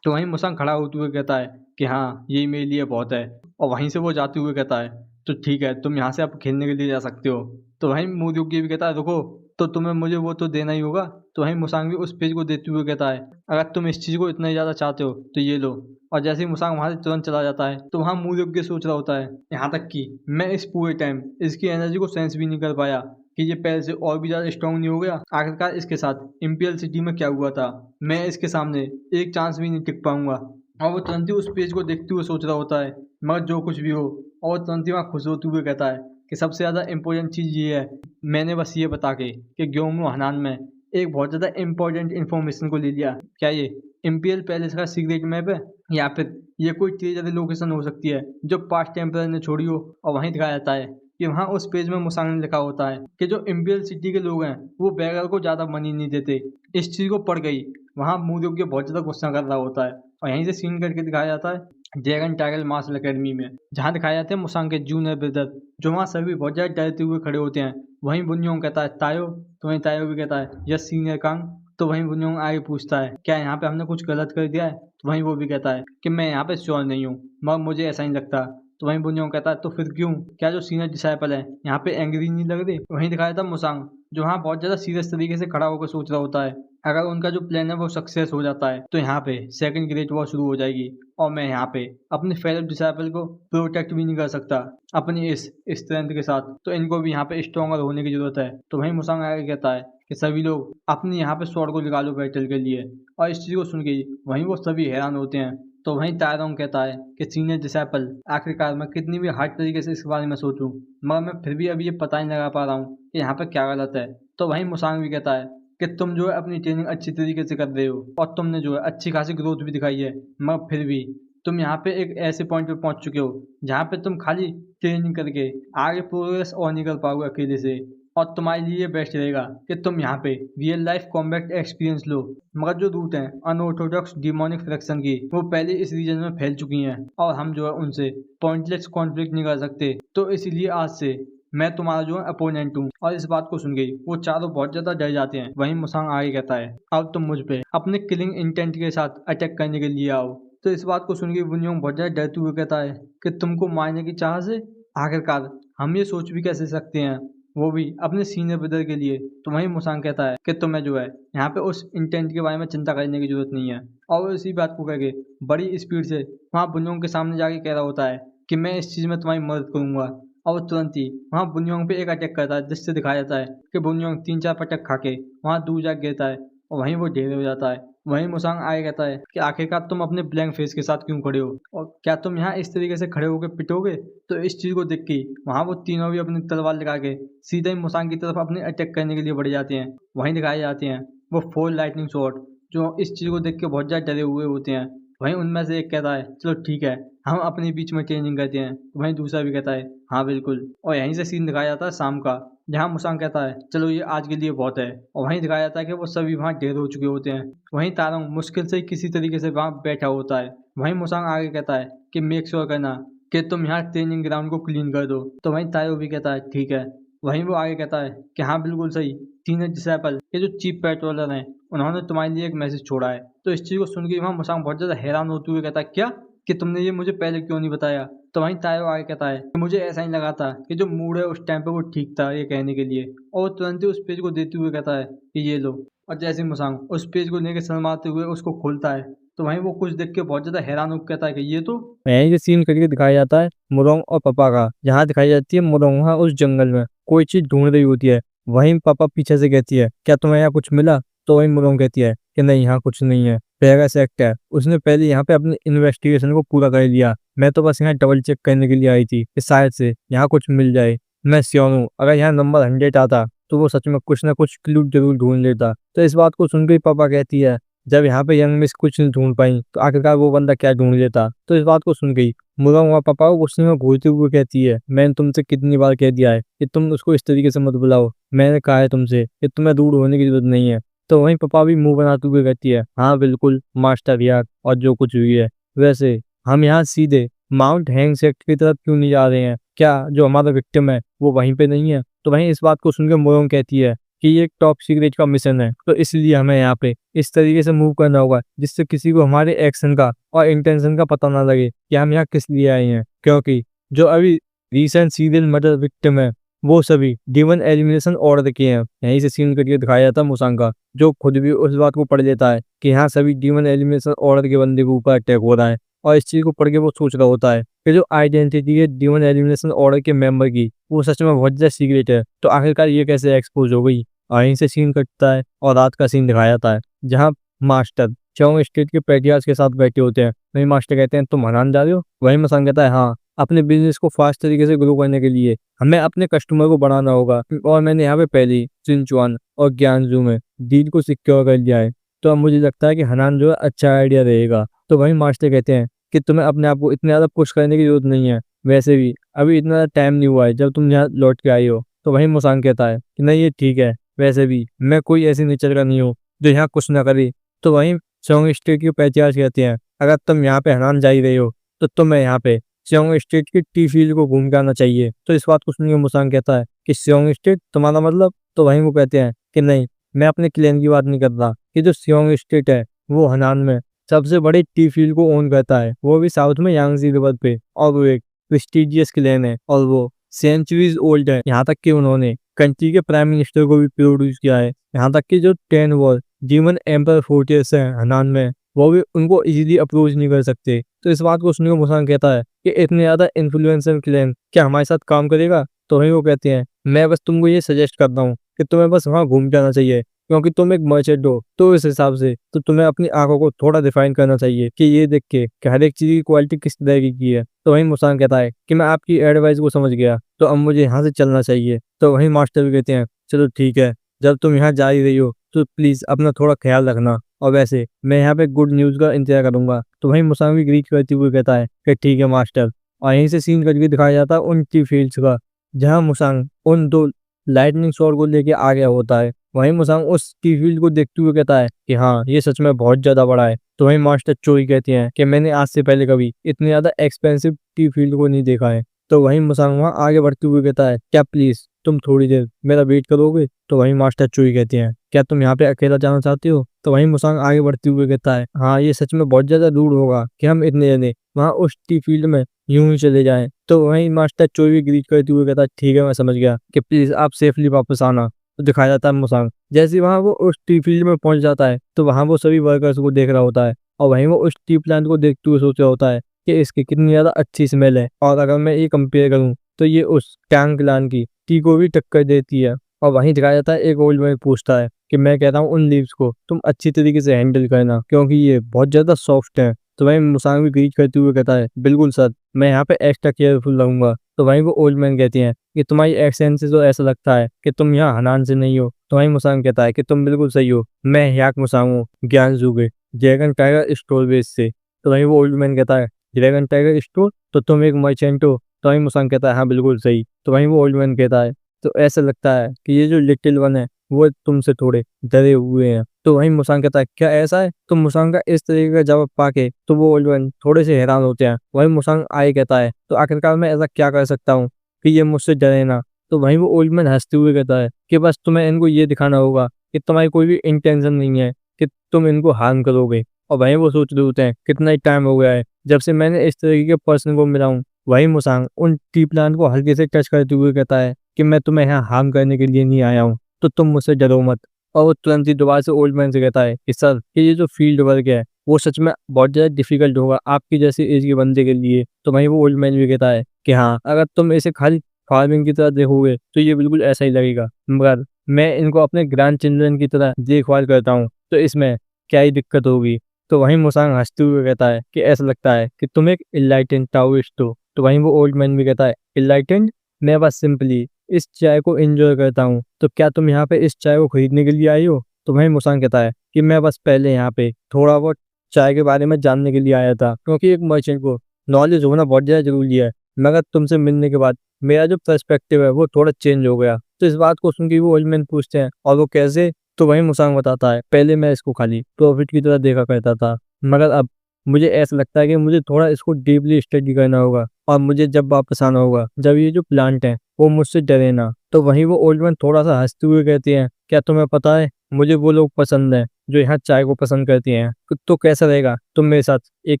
तो वहीं मुसांग खड़ा होते हुए कहता है कि हाँ यही मेरे लिए बहुत है। और वहीं से वो जाते हुए कहता है तो ठीक है तुम यहाँ से अब खेलने के लिए जा सकते हो। तो वहीं मूर्योग्य भी कहता है रुको, तो तुम्हें मुझे वो तो देना ही होगा तो वहीं मुसांग भी उस पेज को देखते हुए कहता है, अगर तुम इस चीज़ को इतना ही ज़्यादा चाहते हो तो ये लो। और जैसे ही मुसांग वहाँ से तुरंत चला जाता है तो वहाँ मूल्योग्य सोच रहा होता है, यहाँ तक कि मैं इस पूरे टाइम इसकी एनर्जी को सेंस भी नहीं कर पाया कि ये पहले से और भी ज़्यादा स्ट्रॉन्ग नहीं हो गया। आखिरकार इसके साथ इम्पीरियल सिटी में क्या हुआ था, मैं इसके सामने एक चांस भी नहीं टिक पाऊंगा। और वो तुरंत ही उस पेज को देखते हुए सोच रहा होता है, मगर जो कुछ भी हो। और तुरंत ही वहाँ खुश होते हुए कहता है कि सबसे ज़्यादा इम्पोर्टेंट चीज़ ये है, मैंने बस ये बता के कि ग्योमू हनान में एक बहुत ज़्यादा इम्पोर्टेंट इन्फॉर्मेशन को ले लिया। क्या ये इम्पीरियल पैलेस का सीक्रेट मैप है, या फिर ये कोई ट्रेजरी लोकेशन हो सकती है जो पास्ट टेम्परर ने छोड़ी हो। और वहीं दिखाया जाता है कि वहाँ उस पेज में मुसांग ने लिखा होता है कि जो इम्पीरियल सिटी के लोग हैं वो बैगर को ज़्यादा मनी नहीं देते। इस चीज़ को पढ़ गई वहाँ मूर्योग्य बहुत ज़्यादा गुस्सा कर रहा होता है। और यहीं से सीन करके दिखाया जाता है ड्रैगन टाइगर मार्शल अकेडमी में, जहाँ दिखाया जाते हैं मुसांग के जूनियर ब्रदर, जो वहाँ सभी बहुत ज़्यादा डरते हुए खड़े होते हैं। वहीं बुनयोंग कहता है तायो, तो वहीं तायो भी कहता है यस सीनियर कांग। तो वहीं बुनयोंग आगे पूछता है क्या यहाँ पे हमने कुछ गलत कर दिया है, तो वहीं वो भी कहता है कि मैं यहाँ पे श्योर नहीं हूँ, मगर मुझे ऐसा नहीं लगता। तो वहीं बुनयोंग कहता है तो फिर क्यों, क्या जो सीनियर डिसाइपल है यहाँ पे एंग्री नहीं लग रही। वहीं दिखाया था मुसांग जो वहाँ बहुत ज़्यादा सीरियस तरीके से खड़ा होकर सोच रहा होता है, अगर उनका जो प्लान है वो सक्सेस हो जाता है तो यहाँ पे सेकंड ग्रेट वॉर शुरू हो जाएगी और मैं यहाँ पे अपने फेलो डिसाइपल को प्रोटेक्ट भी नहीं कर सकता अपनी इस स्ट्रेंथ के साथ, तो इनको भी यहाँ पे स्ट्रॉन्गर होने की जरूरत है। तो वहीं मुसांग आगे कहता है कि सभी लोग अपने यहाँ पे स्वॉर्ड को निकालो बैटल के लिए। और इस चीज़ को सुन के वहीं वो सभी हैरान होते हैं। तो वहीं तायरोंग कहता है कि सीनियर डिसाइपल, आखिरकार मैं कितनी भी हार्ड तरीके से इस बारे में सोचूं, मगर मैं फिर भी अभी ये पता नहीं लगा पा रहा हूँ कि यहाँ पे क्या गलत है। तो वहीं मुसांग भी कहता है कि तुम जो है अपनी ट्रेनिंग अच्छी तरीके से कर रहे हो और तुमने जो है अच्छी खासी ग्रोथ भी दिखाई है, मगर फिर भी तुम यहाँ पे एक ऐसे पॉइंट पे पहुंच चुके हो जहाँ पे तुम खाली ट्रेनिंग करके आगे प्रोग्रेस और नहीं कर पाओगे अकेले से। और तुम्हारे लिए बेस्ट रहेगा कि तुम यहाँ पे रियल लाइफ कॉम्बैट एक्सपीरियंस लो। मगर जो रूट है अनऑर्थोडॉक्स डिमोनिक फ्रैक्शन की वो पहले इस रीजन में फैल चुकी हैं और हम जो है उनसे पॉइंटलेस कॉन्फ्लिक्ट नहीं कर सकते। तो इसीलिए आज से मैं तुम्हारा जो है अपोनेंट हूँ। और इस बात को सुन गई वो चारों बहुत ज्यादा डर जाते हैं। वहीं मुसांग आगे कहता है अब तुम मुझ पे अपने किलिंग इंटेंट के साथ अटैक करने के लिए आओ। तो इस बात को सुन के बुनयोंग बहुत ज्यादा डरते हुए कहता है कि तुमको मारने की चाह से, आखिरकार हम ये सोच भी कैसे सकते हैं, वो भी अपने सीनियर ब्रदर के लिए। तो वहीं मुसांग कहता है कि तुम्हें जो है यहाँ पे उस इंटेंट के बारे में चिंता करने की जरूरत नहीं है। और वो इसी बात को करके बड़ी स्पीड से वहाँ बुनयोंग के सामने जाके कह रहा होता है कि मैं इस चीज़ में तुम्हारी मदद करूंगा। और वो तुरंत ही वहाँ बुनयोंग पे एक अटैक करता है, जिससे दिखाया जाता है कि बुनयोंग 3-4 पटक खा के वहाँ दूर जा गिरता है और वहीं वो ढेर हो जाता है। वहीं मुसांग आगे कहता है कि आखिरकार तुम अपने ब्लैंक फेस के साथ क्यों खड़े हो, और क्या तुम यहाँ इस तरीके से खड़े होकर पिटोगे। तो इस चीज़ को देख के वहाँ वो तीनों भी अपनी तलवार लगा के सीधे ही मुसांग की तरफ अपने अटैक करने के लिए बढ़ जाते हैं। वहीं दिखाए जाते हैं वो 4 लाइटनिंग शॉट, जो इस चीज़ को देख के बहुत ज़्यादा डरे हुए होते हैं। वहीं उनमें से एक कहता है चलो ठीक है हम अपने बीच में ट्रेनिंग करते हैं। वहीं दूसरा भी कहता है हाँ बिल्कुल। और यहीं से सीन दिखाया जाता है शाम का, जहाँ मुसांग कहता है चलो ये आज के लिए बहुत है। और वहीं दिखाया जाता है कि वो सभी वहाँ ढेर हो चुके होते हैं। वहीं तारोंग मुश्किल से किसी तरीके से वहाँ बैठा होता है। वहीं मुसांग आगे कहता है कि मेक श्योर करना कि तुम यहाँ ट्रेनिंग ग्राउंड को क्लीन कर दो। तो वहीं तारो भी कहता है ठीक है। वहीं वो आगे कहता है कि हाँ बिल्कुल सही, सीनियर डिसाइपल के जो चीफ पेट्रोलर हैं उन्होंने तुम्हारे लिए एक मैसेज छोड़ा है। तो इस चीज़ को सुन के वहाँ मुसांग बहुत ज़्यादा हैरान होते हुए कहता है क्या, कि तुमने ये मुझे पहले क्यों नहीं बताया। तो वहीं तायो आगे कहता है कि मुझे ऐसा ही लगा था कि जो मूड है उस टाइम पे वो ठीक था ये कहने के लिए। और वो तुरंत ही उस पेज को देते हुए कहता है कि ये लो। और जैसे मुसांग उस पेज को लेकर शर्माते हुए उसको खोलता है तो वहीं वो कुछ देख के बहुत ज़्यादा हैरान होकर कहता है कि ये तो यहीं से सीन करके दिखाया जाता है मुरोंग और पापा का, जहाँ दिखाई जाती है मुरोंग वहाँ उस जंगल में कोई चीज ढूंढ रही होती है। वहीं पापा पीछे से कहती है क्या तुम्हें यहाँ कुछ मिला। तो वहीं मुरोंग कहती है कि नहीं यहाँ कुछ नहीं है, पैरासेक्ट है, उसने पहले यहाँ पे अपने इन्वेस्टिगेशन को पूरा कर लिया, मैं तो बस यहाँ डबल चेक करने के लिए आई थी कि शायद से यहाँ कुछ मिल जाए। मैं श्योर हूँ अगर यहाँ नंबर 100 आता तो वो सच में कुछ ना कुछ क्लू जरूर ढूंढ लेता। तो इस बात को सुनकर पापा कहती है जब यहाँ पे यंग मिस कुछ नहीं ढूंढ पाई तो आखिरकार वो बंदा क्या ढूंढ लेता। तो इस बात को सुन गई मुरोंग वहाँ पापा को गुस्से में घूरते हुए कहती है मैंने तुमसे कितनी बार कह दिया है कि तुम उसको इस तरीके से मत बुलाओ, मैंने कहा है तुमसे कि तुम्हें दूर होने की जरूरत नहीं है। तो वहीं पापा भी मुंह बनाते हुए कहती है हाँ बिल्कुल मास्टर यार, और जो कुछ हुई है वैसे हम यहाँ सीधे माउंट हैंग सेक्ट की तरफ क्यों नहीं जा रहे हैं, क्या जो हमारा विक्टिम है वो वहीं पे नहीं है। तो वहीं इस बात को सुनकर मुरोंग कहती है कि ये एक टॉप सीक्रेट का मिशन है, तो इसलिए हमें यहाँ पे इस तरीके से मूव करना होगा जिससे किसी को हमारे एक्शन का और इंटेंशन का पता ना लगे कि हम यहाँ किस लिए आए हैं। क्योंकि जो अभी रिसेंट सीरियल मर्डर विक्टिम है वो सभी डीमन एलिमिनेशन ऑर्डर किए हैं। यहीं से सीन करके दिखाया जाता है मुसांग का, जो खुद भी उस बात को पढ़ लेता है कि यहाँ सभी डीमन एलिमिनेशन ऑर्डर के बंदे के ऊपर अटैक हो रहा है। और इस चीज को पढ़ के वो सोच रहा होता है कि जो आइडेंटिटी है डीमन एलिमिनेशन ऑर्डर के मेंबर की, वो सच में बहुत ज्यादा सीक्रेट है, तो आखिरकार ये कैसे एक्सपोज हो गई। और यहीं से सीन कटता है और रात का सीन दिखाया जाता है, जहाँ मास्टर चौंग स्टेट के पैट्रियार्च के साथ बैठे होते हैं। वही मास्टर कहते हैं तुम हनान जा रहे हो। वही मसान कहता है हाँ, अपने बिजनेस को फास्ट तरीके से ग्रो करने के लिए हमें अपने कस्टमर को बढ़ाना होगा, और मैंने यहाँ पे पहले ही सिंचुआन और ज्ञानजू में डील को सिक्योर कर लिया है, तो अब मुझे लगता है कि हनान जो है अच्छा आइडिया रहेगा। तो वही मास्टर कहते हैं कि तुम्हें अपने आप को इतने ज़्यादा पुश करने की जरूरत नहीं है, वैसे भी अभी इतना ज़्यादा टाइम नहीं हुआ है जब तुम यहाँ लौट के आई हो। तो वही मुसांग कहता है कि नहीं ये ठीक है, वैसे भी मैं कोई ऐसी नेचर का नहीं हूँ जो यहाँ कुछ ना करे। तो वहीं चौंग स्टेट के पैट्रियार्च कहते हैं अगर तुम यहाँ पे हनान जा ही रही हो तो तुम्हें यहाँ पे सियोंग स्टेट की टी फील्ड को घूम के आना चाहिए। तो इस बात को सुन के मुसांग कहता है कि सियोंग स्टेट तुम्हारा मतलब। तो वहीं वो कहते हैं कि नहीं, मैं अपने क्लेम की बात नहीं कर रहा, कि जो सियोंग स्टेट है वो हनान में सबसे बड़ी टी फील्ड को ओन करता है, वो भी साउथ में यांगजी रिवर पे, और वो एक प्रेस्टिजियस क्लेन है और वो सेंचुरीज ओल्ड है। यहाँ तक कि उन्होंने कंट्री के प्राइम मिनिस्टर को भी प्रोड्यूस किया है। यहाँ तक कि जो 10 वॉर डीमन एम्पर फोर्ट्रेस है हनान में, वो भी उनको इजीली अप्रोच नहीं कर सकते। तो इस बात को सुनकर मुसांग कहता है कि इतने ज्यादा इन्फ्लुएंसर क्लेन क्या हमारे साथ काम करेगा। तो वही वो कहते हैं मैं बस तुमको ये सजेस्ट करता हूँ कि तुम्हें बस वहाँ घूम जाना चाहिए, क्योंकि तुम एक मर्चेंट हो, तो इस हिसाब से तो तुम्हें अपनी आंखों को थोड़ा डिफाइन करना चाहिए कि ये देख के कि हर एक चीज की क्वालिटी किस तरह की है। तो वही मुस्कान कहता है कि मैं आपकी एडवाइस को समझ गया, तो अब मुझे यहाँ से चलना चाहिए। तो वही मास्टर भी कहते हैं चलो ठीक है, जब तुम यहाँ जा ही रही हो तो प्लीज अपना थोड़ा ख्याल रखना, और वैसे मैं यहाँ पे गुड न्यूज का इंतजार करूंगा। तो वही मुस्कान भी ग्रीट करते हुए कहता है कि ठीक है मास्टर। और यहीं से सीन करके दिखाया जाता है उन टी फील्ड्स का, जहाँ मुसांग उन दो लाइटनिंग शॉट को लेके आ गया होता है। वहीं मुसांग उस टी फील्ड को देखते हुए कहता है कि हाँ ये सच में बहुत ज्यादा बड़ा है। तो वहीं मास्टर चोई कहते हैं कि मैंने आज से पहले कभी इतने ज्यादा एक्सपेंसिव टी फील्ड को नहीं देखा है। तो वहीं मुसांग वहाँ आगे बढ़ते हुए कहता है क्या प्लीज तुम थोड़ी देर मेरा वेट करोगे। तो वहीं मास्टर चोई कहते हैं क्या तुम यहाँ पे अकेला जाना चाहते हो। तो वहीं मुसांग आगे बढ़ते हुए कहता है हाँ ये सच में बहुत ज्यादा रूड होगा कि हम इतने जने वहाँ उस टी फील्ड में यूं ही चले जाएं। तो वहीं मास्टर चोई भी ग्रीट करते हुए कहता है ठीक है मैं समझ गया कि प्लीज आप सेफली वापस आना। तो दिखाया जाता है मुसांग जैसे वहां वो उस टी फील्ड में पहुंच जाता है, तो वहां वो सभी वर्कर्स को देख रहा होता है, और वहीं वो उस टी प्लांट को देखते हुए सोच रहा होता है कि इसकी कितनी ज्यादा अच्छी स्मेल है, और अगर मैं ये कंपेयर करूँ तो ये उस टैंग क्लान की टी को भी टक्कर देती है। और वहीं दिखाया जाता है एक ओल्ड मैन पूछता है कि मैं कहता हूँ उन लीव्स को तुम अच्छी तरीके से हैंडल करना, क्योंकि ये बहुत ज्यादा सॉफ्ट है। तो वहीं मुसांग भी ग्रीट करते हुए कहता है बिल्कुल सर, मैं यहाँ पे एक्स्ट्रा केयरफुल रहूंगा। तो वहीं वो ओल्ड मैन कहती हैं कि तुम्हारी एक्सेंट से तो ऐसा लगता है कि तुम यहाँ हनान से नहीं हो। तो वहीं मुसांग कहता है कि तुम बिल्कुल सही हो, मैं याक मुसांग हूँ ज्ञान जुगे ड्रैगन टाइगर स्टोर बेस से। तो वहीं वो ओल्ड मैन कहता है ड्रैगन टाइगर स्टोर, तो तुम एक मर्चेंट हो। तो वहीं मुसांग कहता है हाँ बिल्कुल सही। तो वहीं वो ओल्ड मैन कहता है तो ऐसा लगता है कि ये जो लिटिल वन है वो तुमसे थोड़े डरे हुए हैं। तो वहीं मुसांग कहता है क्या ऐसा है। तो मुसांग का इस तरीके का जवाब पाके तो वो ओल्ड मैन थोड़े से हैरान होते हैं। वहीं मुसांग आए कहता है तो आखिरकार मैं ऐसा क्या कर सकता हूँ कि ये मुझसे डरे ना। तो वहीं वो ओल्ड मैन हंसते हुए कहता है कि बस तुम्हें इनको ये दिखाना होगा कि तुम्हारी कोई भी इंटेंशन नहीं है कि तुम इनको हार्म करोगे। और वहीं वो सोच रहे होते हैं कितना ही टाइम हो गया है जब से मैंने इस तरीके के पर्सन को मिला हूँ। वहीं मुसांग उन टी प्लांट को हल्के से टच करते हुए कहता है कि मैं तुम्हें यहाँ हार्म करने के लिए नहीं आया हूँ, तो तुम मुझसे डरो मत। और वो तुरंत ही दोबारा से ओल्ड मैन से कहता है कि सर ये जो फील्ड वर्क है वो सच में बहुत ज़्यादा डिफिकल्ट होगा आपकी जैसी एज के बंदे के लिए। तो वहीं वो ओल्ड मैन भी कहता है कि हाँ अगर तुम इसे खाली फार्मिंग की तरह देखोगे तो ये बिल्कुल ऐसा ही लगेगा, मगर मैं इनको अपने ग्रैंड चिल्ड्रन की तरह देखभाल करता हूँ, तो इसमें क्या ही दिक्कत होगी। तो वहीं मुसांग हंसते हुए कहता है कि ऐसा लगता है कि तुम एक इनलाइटेंड टाओइस्ट हो। तो वहीं वो ओल्ड मैन भी कहता है इनलाइटेंड, मैं बस सिंपली इस चाय को एंजॉय करता हूँ, तो क्या तुम यहाँ पे इस चाय को खरीदने के लिए आई हो। तो वहीं मुसांग कहता है कि मैं बस पहले यहाँ पे थोड़ा बहुत चाय के बारे में जानने के लिए आया था, क्योंकि एक मर्चेंट को नॉलेज होना बहुत ज़्यादा जरूरी है, मगर तुमसे मिलने के बाद मेरा जो पर्सपेक्टिव है वो थोड़ा चेंज हो गया। तो इस बात को सुन के वो ओल्ड मैन पूछते हैं और वो कैसे। तो वहीं मुसांग बताता है पहले मैं इसको खाली प्रॉफिट की तरह देखा करता था, मगर अब मुझे ऐसा लगता है कि मुझे थोड़ा इसको डीपली स्टडी करना होगा, और मुझे जब वापस आना होगा जब ये जो प्लांट है वो मुझसे डरे ना। तो वहीं वो ओल्ड मैन थोड़ा सा हंसते हुए कहते हैं क्या तुम्हें पता है मुझे वो लोग पसंद है जो यहाँ चाय को पसंद करते हैं, तो कैसा रहेगा तुम मेरे साथ एक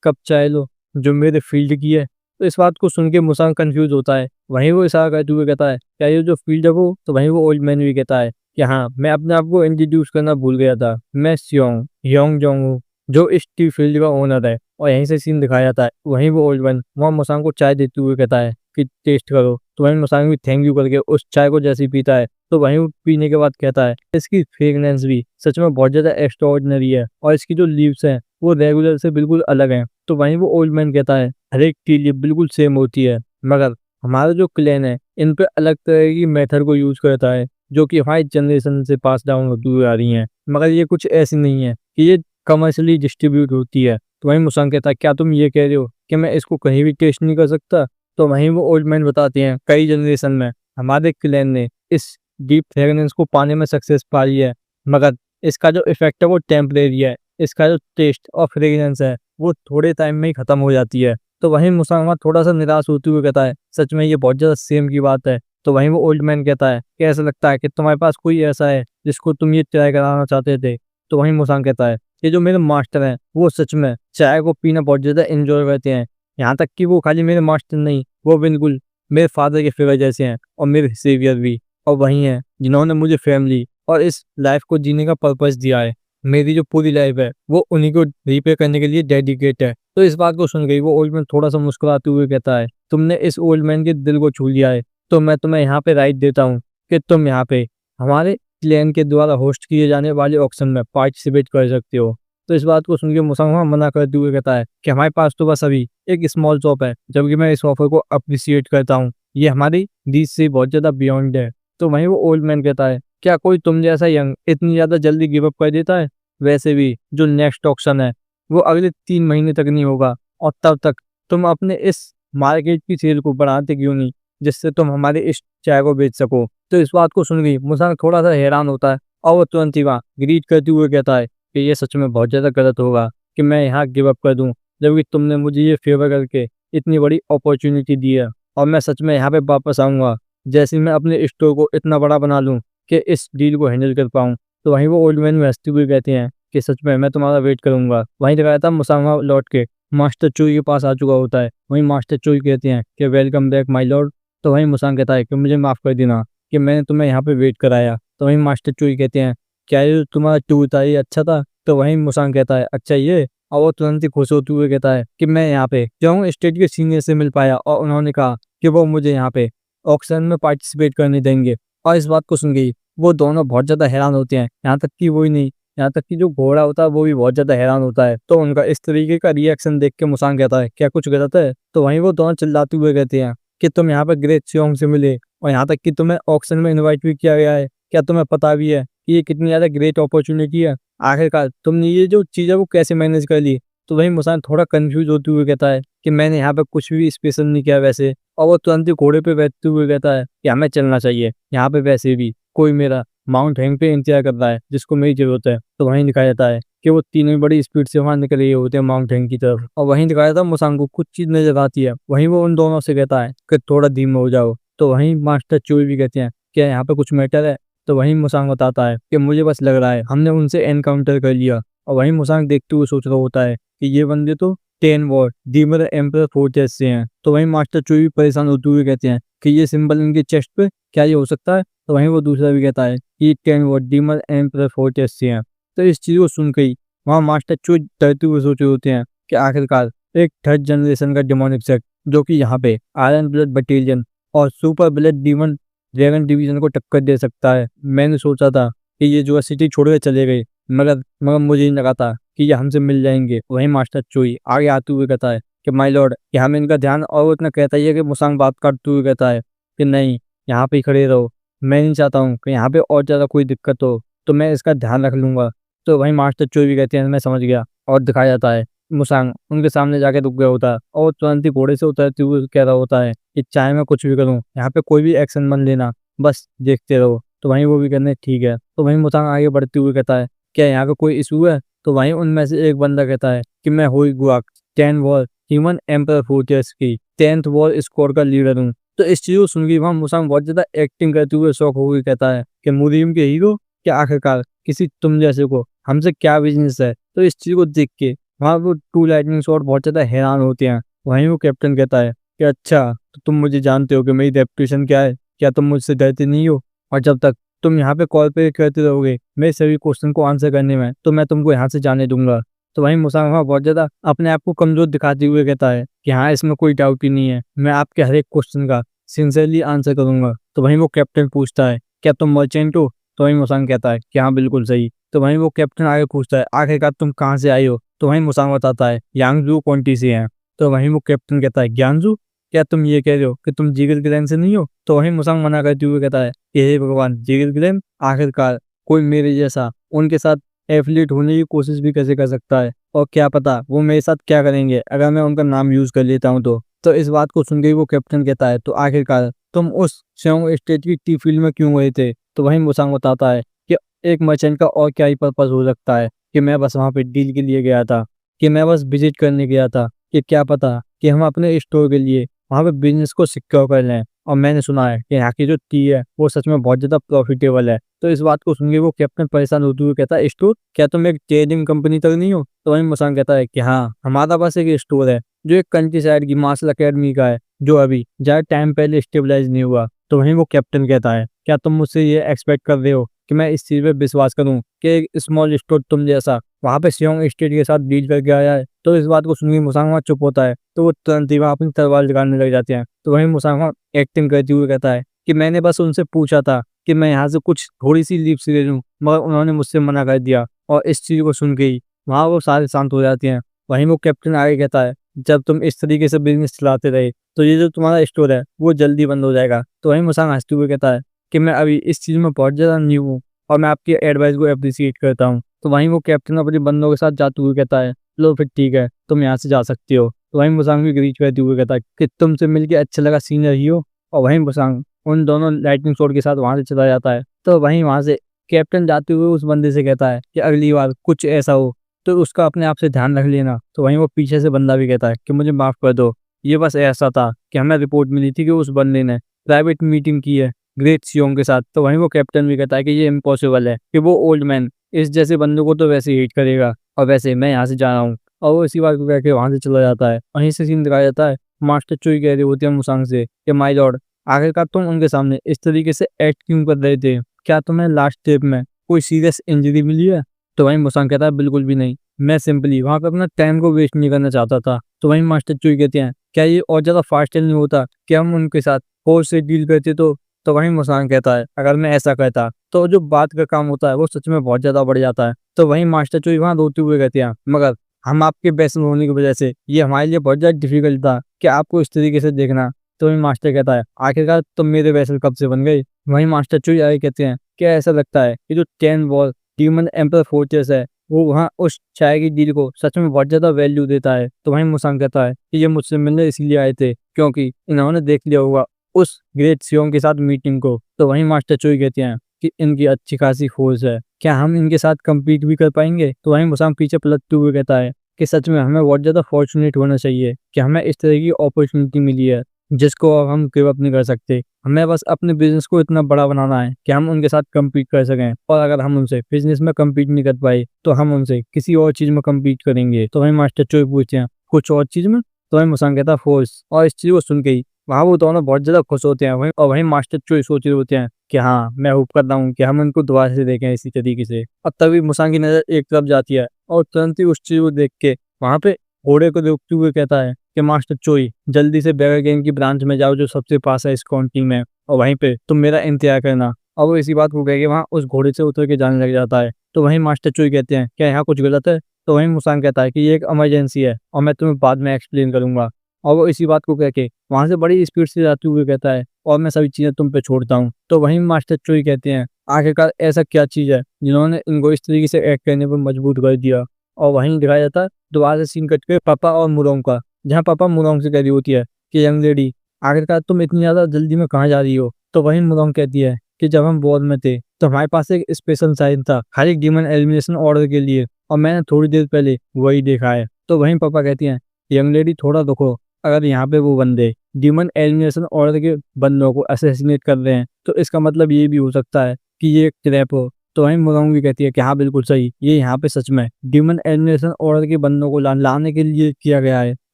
कप चाय लो जो मेरे फील्ड की है, तो इस बात को सुन के मुसांग कंफ्यूज होता है। वहीं वो इशारा करते हुए कहता है, क्या ये जो फील्ड है वो? तो वहीं वो ओल्ड मैन भी कहता है कि हाँ, मैं अपने आप को इंट्रोड्यूस करना भूल गया था, मैं सियोंग योंग जोंग हूँ, जो इस टी फील्ड का ओनर है। और यहीं से सीन दिखाया जाता है। वहीं वो ओल्ड मैन वहाँ मुसांग को चाय देते हुए कहता है कि टेस्ट करो। तो वहीं मुसांग भी थैंक यू करके उस चाय को जैसे ही पीता है, तो वहीं वो पीने के बाद कहता है, इसकी फ्रेगनेंस भी सच में बहुत ज्यादा एक्स्ट्राऑर्डिनरी है और इसकी जो लीव्स हैं वो रेगुलर से बिल्कुल अलग हैं। तो वहीं वो ओल्ड मैन कहता है, हर एक टी लीफ बिल्कुल सेम होती है, मगर हमारा जो क्लैन है इन पे अलग तरह की मेथड को यूज करता है, जो कि हमारी जनरेशन से पास डाउन होती हुई आ रही हैं। मगर ये कुछ ऐसी नहीं है कि ये कमर्शियली डिस्ट्रीब्यूट होती है। तो वहीं मुसांग कहता है, क्या तुम ये कह रहे हो कि मैं इसको कहीं भी टेस्ट नहीं कर सकता? तो वहीं वो ओल्ड मैन बताते हैं, कई जनरेशन में हमारे क्लैन ने इस डीप फ्रेगनेंस को पाने में सक्सेस पाई है, मगर इसका जो इफेक्ट है वो टेम्परेरी है। इसका जो टेस्ट और फ्रेगनेंस है वो थोड़े टाइम में ही खत्म हो जाती है। तो वहीं मुसलमान थोड़ा सा निराश होते हुए कहता है, सच में ये बहुत ज्यादा सेम की बात है। तो वहीं वो ओल्ड मैन कहता है कि ऐसा लगता है कि तुम्हारे पास कोई ऐसा है जिसको तुम ये ट्राई कराना चाहते थे। तो वहीं मुसांग कहता है, ये जो मेरे मास्टर हैं वो सच में चाय को पीना बहुत ज्यादा एंजॉय करते हैं। यहाँ तक कि वो खाली मेरे मास्टर नहीं, वो बिल्कुल मेरे फादर के फिगर जैसे हैं और मेरे सेवियर भी। और वही हैं जिन्होंने मुझे फैमिली और इस लाइफ को जीने का पर्पस दिया है। मेरी जो पूरी लाइफ है वो उन्हीं को रीपे करने के लिए डेडिकेट है। तो इस बात को सुन गई वो ओल्ड मैन थोड़ा सा मुस्कुराते हुए कहता है, तुमने इस ओल्ड मैन के दिल को छू लिया है, तो मैं तुम्हें यहाँ पे राइट देता हूँ कि तुम यहाँ पे हमारे क्लैन के द्वारा होस्ट किए जाने वाले ऑक्शन में पार्टिसिपेट कर सकते हो। तो इस बात को सुन के मुसलमान मना करते हुए कहता है कि हमारे पास तो बस अभी एक स्मॉल शॉप है, जबकि मैं इस ऑफर को अप्रिशिएट करता हूँ, ये हमारी रीच से बहुत ज्यादा बियॉन्ड है। तो वहीं वो ओल्ड मैन कहता है, क्या कोई तुम जैसा यंग इतनी ज्यादा जल्दी गिव अप कर देता है? वैसे भी जो नेक्स्ट ऑक्शन है वो अगले 3 महीने तक नहीं होगा, और तब तक तुम अपने इस मार्केट की सेल को बढ़ाते क्यों नहीं, जिससे तुम हमारे इस चाय को बेच सको। तो इस बात को सुन गई मुसान थोड़ा सा हैरान होता है और वो तुरंत ही वहाँ ग्रीट करते हुए कहता है कि ये सच में बहुत ज्यादा गलत होगा कि मैं यहाँ गिव अप कर दूं, जबकि तुमने मुझे ये फेवर करके इतनी बड़ी अपॉर्चुनिटी दी है। और मैं सच में यहाँ पे वापस आऊंगा जैसे ही मैं अपने स्टोर को इतना बड़ा बना लूं कि इस डील को हैंडल कर पाऊं। तो वहीं वो ओल्ड मैन हंसते हुए कहते हैं कि सच में मैं तुम्हारा वेट करूंगा। वहीं दिखाया था मुसांगा लौट के मास्टर चोई के पास आ चुका होता है। वहीं मास्टर चोई कहते हैं कि वेलकम बैक माय लॉर्ड। तो वहीं मुसांग कहता है कि मुझे माफ कर देना कि मैंने तुम्हें यहाँ पे वेट कराया। तो वहीं मास्टर चोई कहते हैं, क्या ये तुम्हारा टूर था ये अच्छा था? तो वहीं मुसांग कहता है, अच्छा ये। और वो तुरंत ही खुश होते हुए कहता है कि मैं यहाँ पे जो स्टेट के सीनियर से मिल पाया और उन्होंने कहा कि वो मुझे यहाँ पे ऑक्शन में पार्टिसिपेट करने देंगे। और इस बात को सुन गई वो दोनों बहुत ज्यादा हैरान होते हैं, यहाँ तक कि वही नहीं, यहाँ तक कि जो घोड़ा होता है वो भी बहुत ज्यादा हैरान होता है। तो उनका इस तरीके का रिएक्शन देख के मुसांग कहता है, क्या कुछ गलत है? तो वहीं वो दोनों चिल्लाते हुए कहते हैं कि तुम यहाँ पे ग्रेट सियोंग से मिले और यहाँ तक कि तुम्हें ऑक्शन में इनवाइट भी किया गया है। क्या तुम्हें पता भी है कि ये कितनी ज्यादा ग्रेट अपॉर्चुनिटी है? आखिरकार तुमने ये जो चीज़ है वो कैसे मैनेज कर ली? तो वहीं मुसांग थोड़ा कंफ्यूज होते हुए कहता है कि मैंने यहाँ पे कुछ भी स्पेशल नहीं किया वैसे। और वो तुरंत ही घोड़े पे बैठते हुए कहता है कि हमें चलना चाहिए, यहाँ पे वैसे भी कोई मेरा माउंट हैंग पे इंतजार कर रहा है जिसको मेरी जरूरत है। तो वहीं दिखाया जाता है कि वो तीनों ही बड़ी स्पीड से वहां निकल रहे होते हैं माउंट हैंग की तरफ। और वहीं दिखाया था मुसांग को कुछ चीज नजर आती है। वहीं वो उन दोनों से कहता है कि थोड़ा धीमे हो जाओ। तो वहीं मास्टर चोई भी कहते हैं, क्या यहाँ पे कुछ मैटर है? तो वहीं मुसांग बताता है कि मुझे बस लग रहा है हमने उनसे एनकाउंटर कर लिया। और वहीं मुसांग देखते हुए सोच रहा होता है कि ये बंदे तो 10 वॉर डीमर एम्पर फोर्ट्रेस से हैं। तो वहीं मास्टर चोई भी परेशान होते हुए कहते हैं कि ये सिंबल इनके चेस्ट पे क्या ये हो सकता है? तो वहीं वो दूसरा भी कहता है कि 10 वॉर डीमर एम्पर फोर्ट्रेस से हैं। तो इस चीज को सुन के ही वहाँ मास्टर चोई डरते हुए सोच रहे होते हैं कि आखिरकार एक थर्ड जनरेशन का डेमोनिक सेक्ट जो कि यहाँ पे आयरन ब्लड बटालियन और super blood demon dragon division को टक्कर दे सकता है। मैंने सोचा था कि ये जो सिटी छोड़ के चले गए, मगर मगर मुझे नहीं लगा था कि ये हमसे मिल जाएंगे। वहीं मास्टर चोई आगे आते हुए कहता है कि माय लॉर्ड यहाँ में इनका ध्यान, और वो इतना कहता ही है कि मुसांग बात करते हुए कहता है कि नहीं, यहाँ पे ही खड़े रहो, मैं नहीं चाहता हूँ कि यहाँ पे और ज़्यादा कोई दिक्कत हो, तो मैं इसका ध्यान रख लूंगा। तो वहीं मास्टर चोई भी कहते हैं मैं समझ गया। और दिखाया जाता है मुसांग उनके सामने जाके रुक गया होता है और तुरंत ही घोड़े से उतरते हुए कह रहा होता है कि चाहे मैं कुछ भी करूँ यहाँ पे कोई भी एक्शन मत लेना, बस देखते रहो। तो वहीं वो भी कहते हैं ठीक है। तो वहीं मुसांग आगे बढ़ते हुए कहता है, क्या यहाँ पे कोई इशू है? तो वहीं उनमें से एक बंदा कहता है कि मैं हुई गुआक 10 वॉर ह्यूमन एम्पर फोर्ट्रेस की 10th वॉर स्क्वाड का लीडर हूँ। तो इस चीज को सुन के वहाँ मुसांग बहुत ज्यादा एक्टिंग करते हुए शौक हो गई, कहता है कि मुरीम के हीरो क्या आखिरकार किसी तुम जैसे को हमसे क्या बिजनेस है? तो इस चीज को देख के वहाँ वो टू लाइटनिंग शॉट बहुत ज्यादा हैरान होते हैं। वहीं वो कैप्टन कहता है कि अच्छा, तो तुम मुझे जानते हो कि मेरी रेपुटेशन क्या है, क्या तुम मुझसे डरते नहीं हो? और जब तक तुम यहाँ पे कॉर्पोरेट करते रहोगे मेरे सभी क्वेश्चन को आंसर करने में, तो मैं तुमको यहाँ से जाने दूंगा। तो वहीं मुसांग वहाँ बहुत ज़्यादा अपने आप को कमज़ोर दिखाते हुए कहता है कि हाँ, इसमें कोई डाउट ही नहीं है, मैं आपके हर एक क्वेश्चन का सिंसियरली आंसर करूंगा। तो वहीं वो कैप्टन पूछता है, क्या तुम मर्चेंट हो? तो वहीं मुसांग कहता है कि हाँ, बिल्कुल सही। तो वहीं वो कैप्टन आगे पूछता है, आखिरकार तुम कहाँ से आए हो? तो वहीं मुसांग बताता है, यांगजू काउंटी से हैं। तो वहीं वो कैप्टन कहता है, ज्ञानजू, क्या तुम ये कह रहे हो कि तुम जीगल ग्लैन से नहीं हो? तो वहीं मुसांग मना करते हुए कहता है कि हे भगवान, जीगल ग्लैन, आखिरकार कोई मेरे जैसा उनके साथ एफिलिएट होने की कोशिश भी कैसे कर सकता है, और क्या पता वो मेरे साथ क्या करेंगे अगर मैं उनका नाम यूज कर लेता हूँ तो इस बात को सुन के ही वो कैप्टन कहता है, तो आखिरकार तुम उस सेओंग स्टेट की टी फील्ड में क्यों गए थे? तो वहीं मुसांग बताता है कि एक मर्चेंट का और क्या ही पर्पस हो सकता है, कि मैं बस वहाँ पे डील के लिए गया था, कि मैं बस विजिट करने गया था, कि क्या पता कि हम अपने स्टोर के लिए वहाँ पे बिजनेस को सिक्योर कर लें। और मैंने सुना है कि यहाँ की जो टी है वो सच में बहुत ज़्यादा प्रॉफिटेबल है। तो इस बात को सुन के वो कैप्टन परेशान होते हुए कहता है, स्टोर? क्या तुम एक ट्रेडिंग कंपनी तक नहीं हो? तो वहीं मुसांग कहता है कि हाँ, हमारा पास एक स्टोर है जो एक कंट्री साइड की मार्शल अकेडमी का है, जो अभी ज़्यादा टाइम पहले स्टेबलाइज नहीं हुआ। तो वहीं वो कैप्टन कहता है, क्या तुम मुझसे ये एक्सपेक्ट कर रहे हो कि मैं इस चीज़ पे विश्वास करूं कि एक स्मॉल स्टोर तुम जैसा वहाँ पे सियोंग स्टेट के साथ डील करके आया है? तो इस बात को सुन के मुसांग वहाँ चुप होता है, तो वो तुरंत ही वहाँ अपनी तलवार निकालने लग जाते हैं। तो वहीं मुसांग वहाँ एक्टिंग करते हुए कहता है कि मैंने बस उनसे पूछा था कि मैं यहाँ से कुछ थोड़ी सी लीव्स ले लूँ, मगर उन्होंने मुझसे मना कर दिया। और इस चीज़ को सुन के ही वहाँ वो सारे शांत हो जाते हैं। वहीं वो कैप्टन आगे कहता है, जब तुम इस तरीके से बिजनेस चलाते रहे तो ये जो तुम्हारा स्टोर है वो जल्दी बंद हो जाएगा। तो वहीं मुसांग हंसते हुए कहता है कि मैं अभी इस चीज़ में बहुत ज़्यादा न्यू हूँ और मैं आपकी एडवाइस को अप्रिशिएट करता हूँ। तो वहीं वो कैप्टन अपने बंदों के साथ जाते हुए कहता है, लो फिर ठीक है, तुम यहाँ से जा सकते हो। तो वहीं मुसांग भी ग्रीच करते हुए कहता है कि तुमसे मिलके अच्छा लगा सीनियर हीरो। और वहीं मुसांग उन दोनों लाइटनिंग शॉट के साथ वहाँ से चला जाता है। तो वहीं वहाँ से कैप्टन जाते हुए उस बंदे से कहता है कि अगली बार कुछ ऐसा हो तो उसका अपने आप से ध्यान रख लेना। तो वहीं वो पीछे से बंदा भी कहता है कि मुझे माफ़ कर दो, ये बस ऐसा था कि हमें रिपोर्ट मिली थी कि उस बंदे ने प्राइवेट मीटिंग की है ग्रेट सियोंग के साथ। तो वहीं वो कैप्टन भी कहता है कि ये इम्पॉसिबल है, कि वो ओल्ड मैन इस जैसे बंदे को तो वैसे हिट करेगा, और वैसे मैं यहाँ से जा रहा हूँ। और वो इसी बात को कह के वहाँ से चला जाता है। वहीं से सीन दिखाया जाता है, मास्टर चोई कह रही होती है मुसांग से कि माय लॉर्ड, आखिरकार तुम उनके सामने इस तरीके से एक्ट क्यों कर रहे थे? क्या तुम्हें लास्ट ट्रिप में कोई सीरियस इंजरी मिली है? तो वहीं मुसांग कहता है, बिल्कुल भी नहीं, मैं सिंपली वहाँ पे अपना टाइम को वेस्ट नहीं करना चाहता था। तो वहीं मास्टर चोई कहते हैं, क्या ये और ज़्यादा फास्ट नहीं होता कि हम उनके साथ फोर्स से डील करते? तो वहीं मुस्कान कहता है, अगर मैं ऐसा कहता तो जो बात का काम होता है वो सच में बहुत ज़्यादा बढ़ जाता है। तो वहीं मास्टर चोई वहाँ रोते हुए कहते हैं, मगर हम आपके बेस्ट होने की वजह से ये हमारे लिए बहुत ज़्यादा डिफिकल्ट था कि आपको इस तरीके से देखना। तो वहीं मास्टर कहता है, आखिरकार तुम मेरे वैसल कब से बन गए? वहीं मास्टर चोई आगे कहते हैं, क्या ऐसा लगता है कि जो 10 वॉर डीमन एम्पर फोर्ट्रेस है वो वहाँ उस चाय की डील को सच में बहुत ज़्यादा वैल्यू देता है? तो वहीं मुस्कान कहता है कि ये मुझसे मिलने इसीलिए आए थे क्योंकि इन्होंने देख लिया होगा उस ग्रेट सियोंग के साथ मीटिंग को। तो वहीं मास्टर चोई कहते हैं कि इनकी अच्छी खासी फोर्स है, क्या हम इनके साथ कम्पीट भी कर पाएंगे? तो वहीं मुसाम पीछे पलटते हुए कहता है कि सच में हमें बहुत ज़्यादा फॉर्चुनेट होना चाहिए कि हमें इस तरह की अपॉर्चुनिटी मिली है जिसको अब हम गिव अप नहीं कर सकते। हमें बस अपने बिजनेस को इतना बड़ा बनाना है कि हम उनके साथ कम्पीट कर सकें, और अगर हम उनसे बिजनेस में कम्पीट नहीं कर पाए तो हम उनसे किसी और चीज़ में कम्पीट करेंगे। तो वहीं मास्टर चोई पूछते हैं, कुछ और चीज़ में? तो वहीं मुसाम कहता है, फोर्स। और इस चीज़ को सुन के ही वहाँ वो दोनों बहुत ज़्यादा खुश होते हैं। वहीं मास्टर चोई सोच रहे होते हैं कि हाँ, मैं होप करता हूँ कि हम इनको दोबारा से देखें इसी तरीके से। और तभी मुसांग की नज़र एक तरफ जाती है और तुरंत ही उस चीज़ को देख के वहाँ पे घोड़े को देखते हुए कहता है कि मास्टर चोई, जल्दी से बैगर गेम की ब्रांच में जाओ जो सबसे पास है इस काउंटी में, और वहीं पे तुम मेरा इंतजार करना। और वो इसी बात को कह के वहाँ उस घोड़े से उतर के जाने लग जाता है। तो वहीं मास्टर चोई कहते हैं, क्या यहाँ कुछ गलत है? तो वहीं मुसांग कहता है कि ये एक इमरजेंसी है और मैं तुम्हें बाद में एक्सप्लेन करूंगा। और वो इसी बात को कह के वहाँ से बड़ी स्पीड से जाते हुए कहता है, और मैं सभी चीज़ें तुम पे छोड़ता हूँ। तो वहीं मास्टर चोई कहते हैं, आखिरकार ऐसा क्या चीज़ है जिन्होंने इनको इस तरीके से एक्ट करने पर मजबूर कर दिया? और वहीं दिखाया जाता है दोबारा से सीन कट के पापा और मुरोंग का, जहाँ पापा मुरोंग से कह रही होती है कि यंग लेडी, आखिरकार तुम इतनी ज़्यादा जल्दी में कहाँ जा रही हो? तो वहीं मुरोंग कहती है कि जब हम वॉर में थे तो हमारे पास एक स्पेशल साइन था हर एक डीमन एलिमिनेशन ऑर्डर के लिए, और मैंने थोड़ी देर पहले वही देखा है। तो वहीं पापा कहती हैं, यंग लेडी थोड़ा रुको, अगर यहाँ पे वो बंदे डीमन एलिमिनेशन ऑर्डर के बंदों को असैसिनेट कर रहे हैं तो इसका मतलब ये भी हो सकता है कि ये एक ट्रैप हो। तो वहीं मुरोंग भी कहती है कि हाँ, बिल्कुल सही, ये यहाँ पे सच में डीमन एलिमिनेशन ऑर्डर के बंदों को लाने के लिए किया गया है।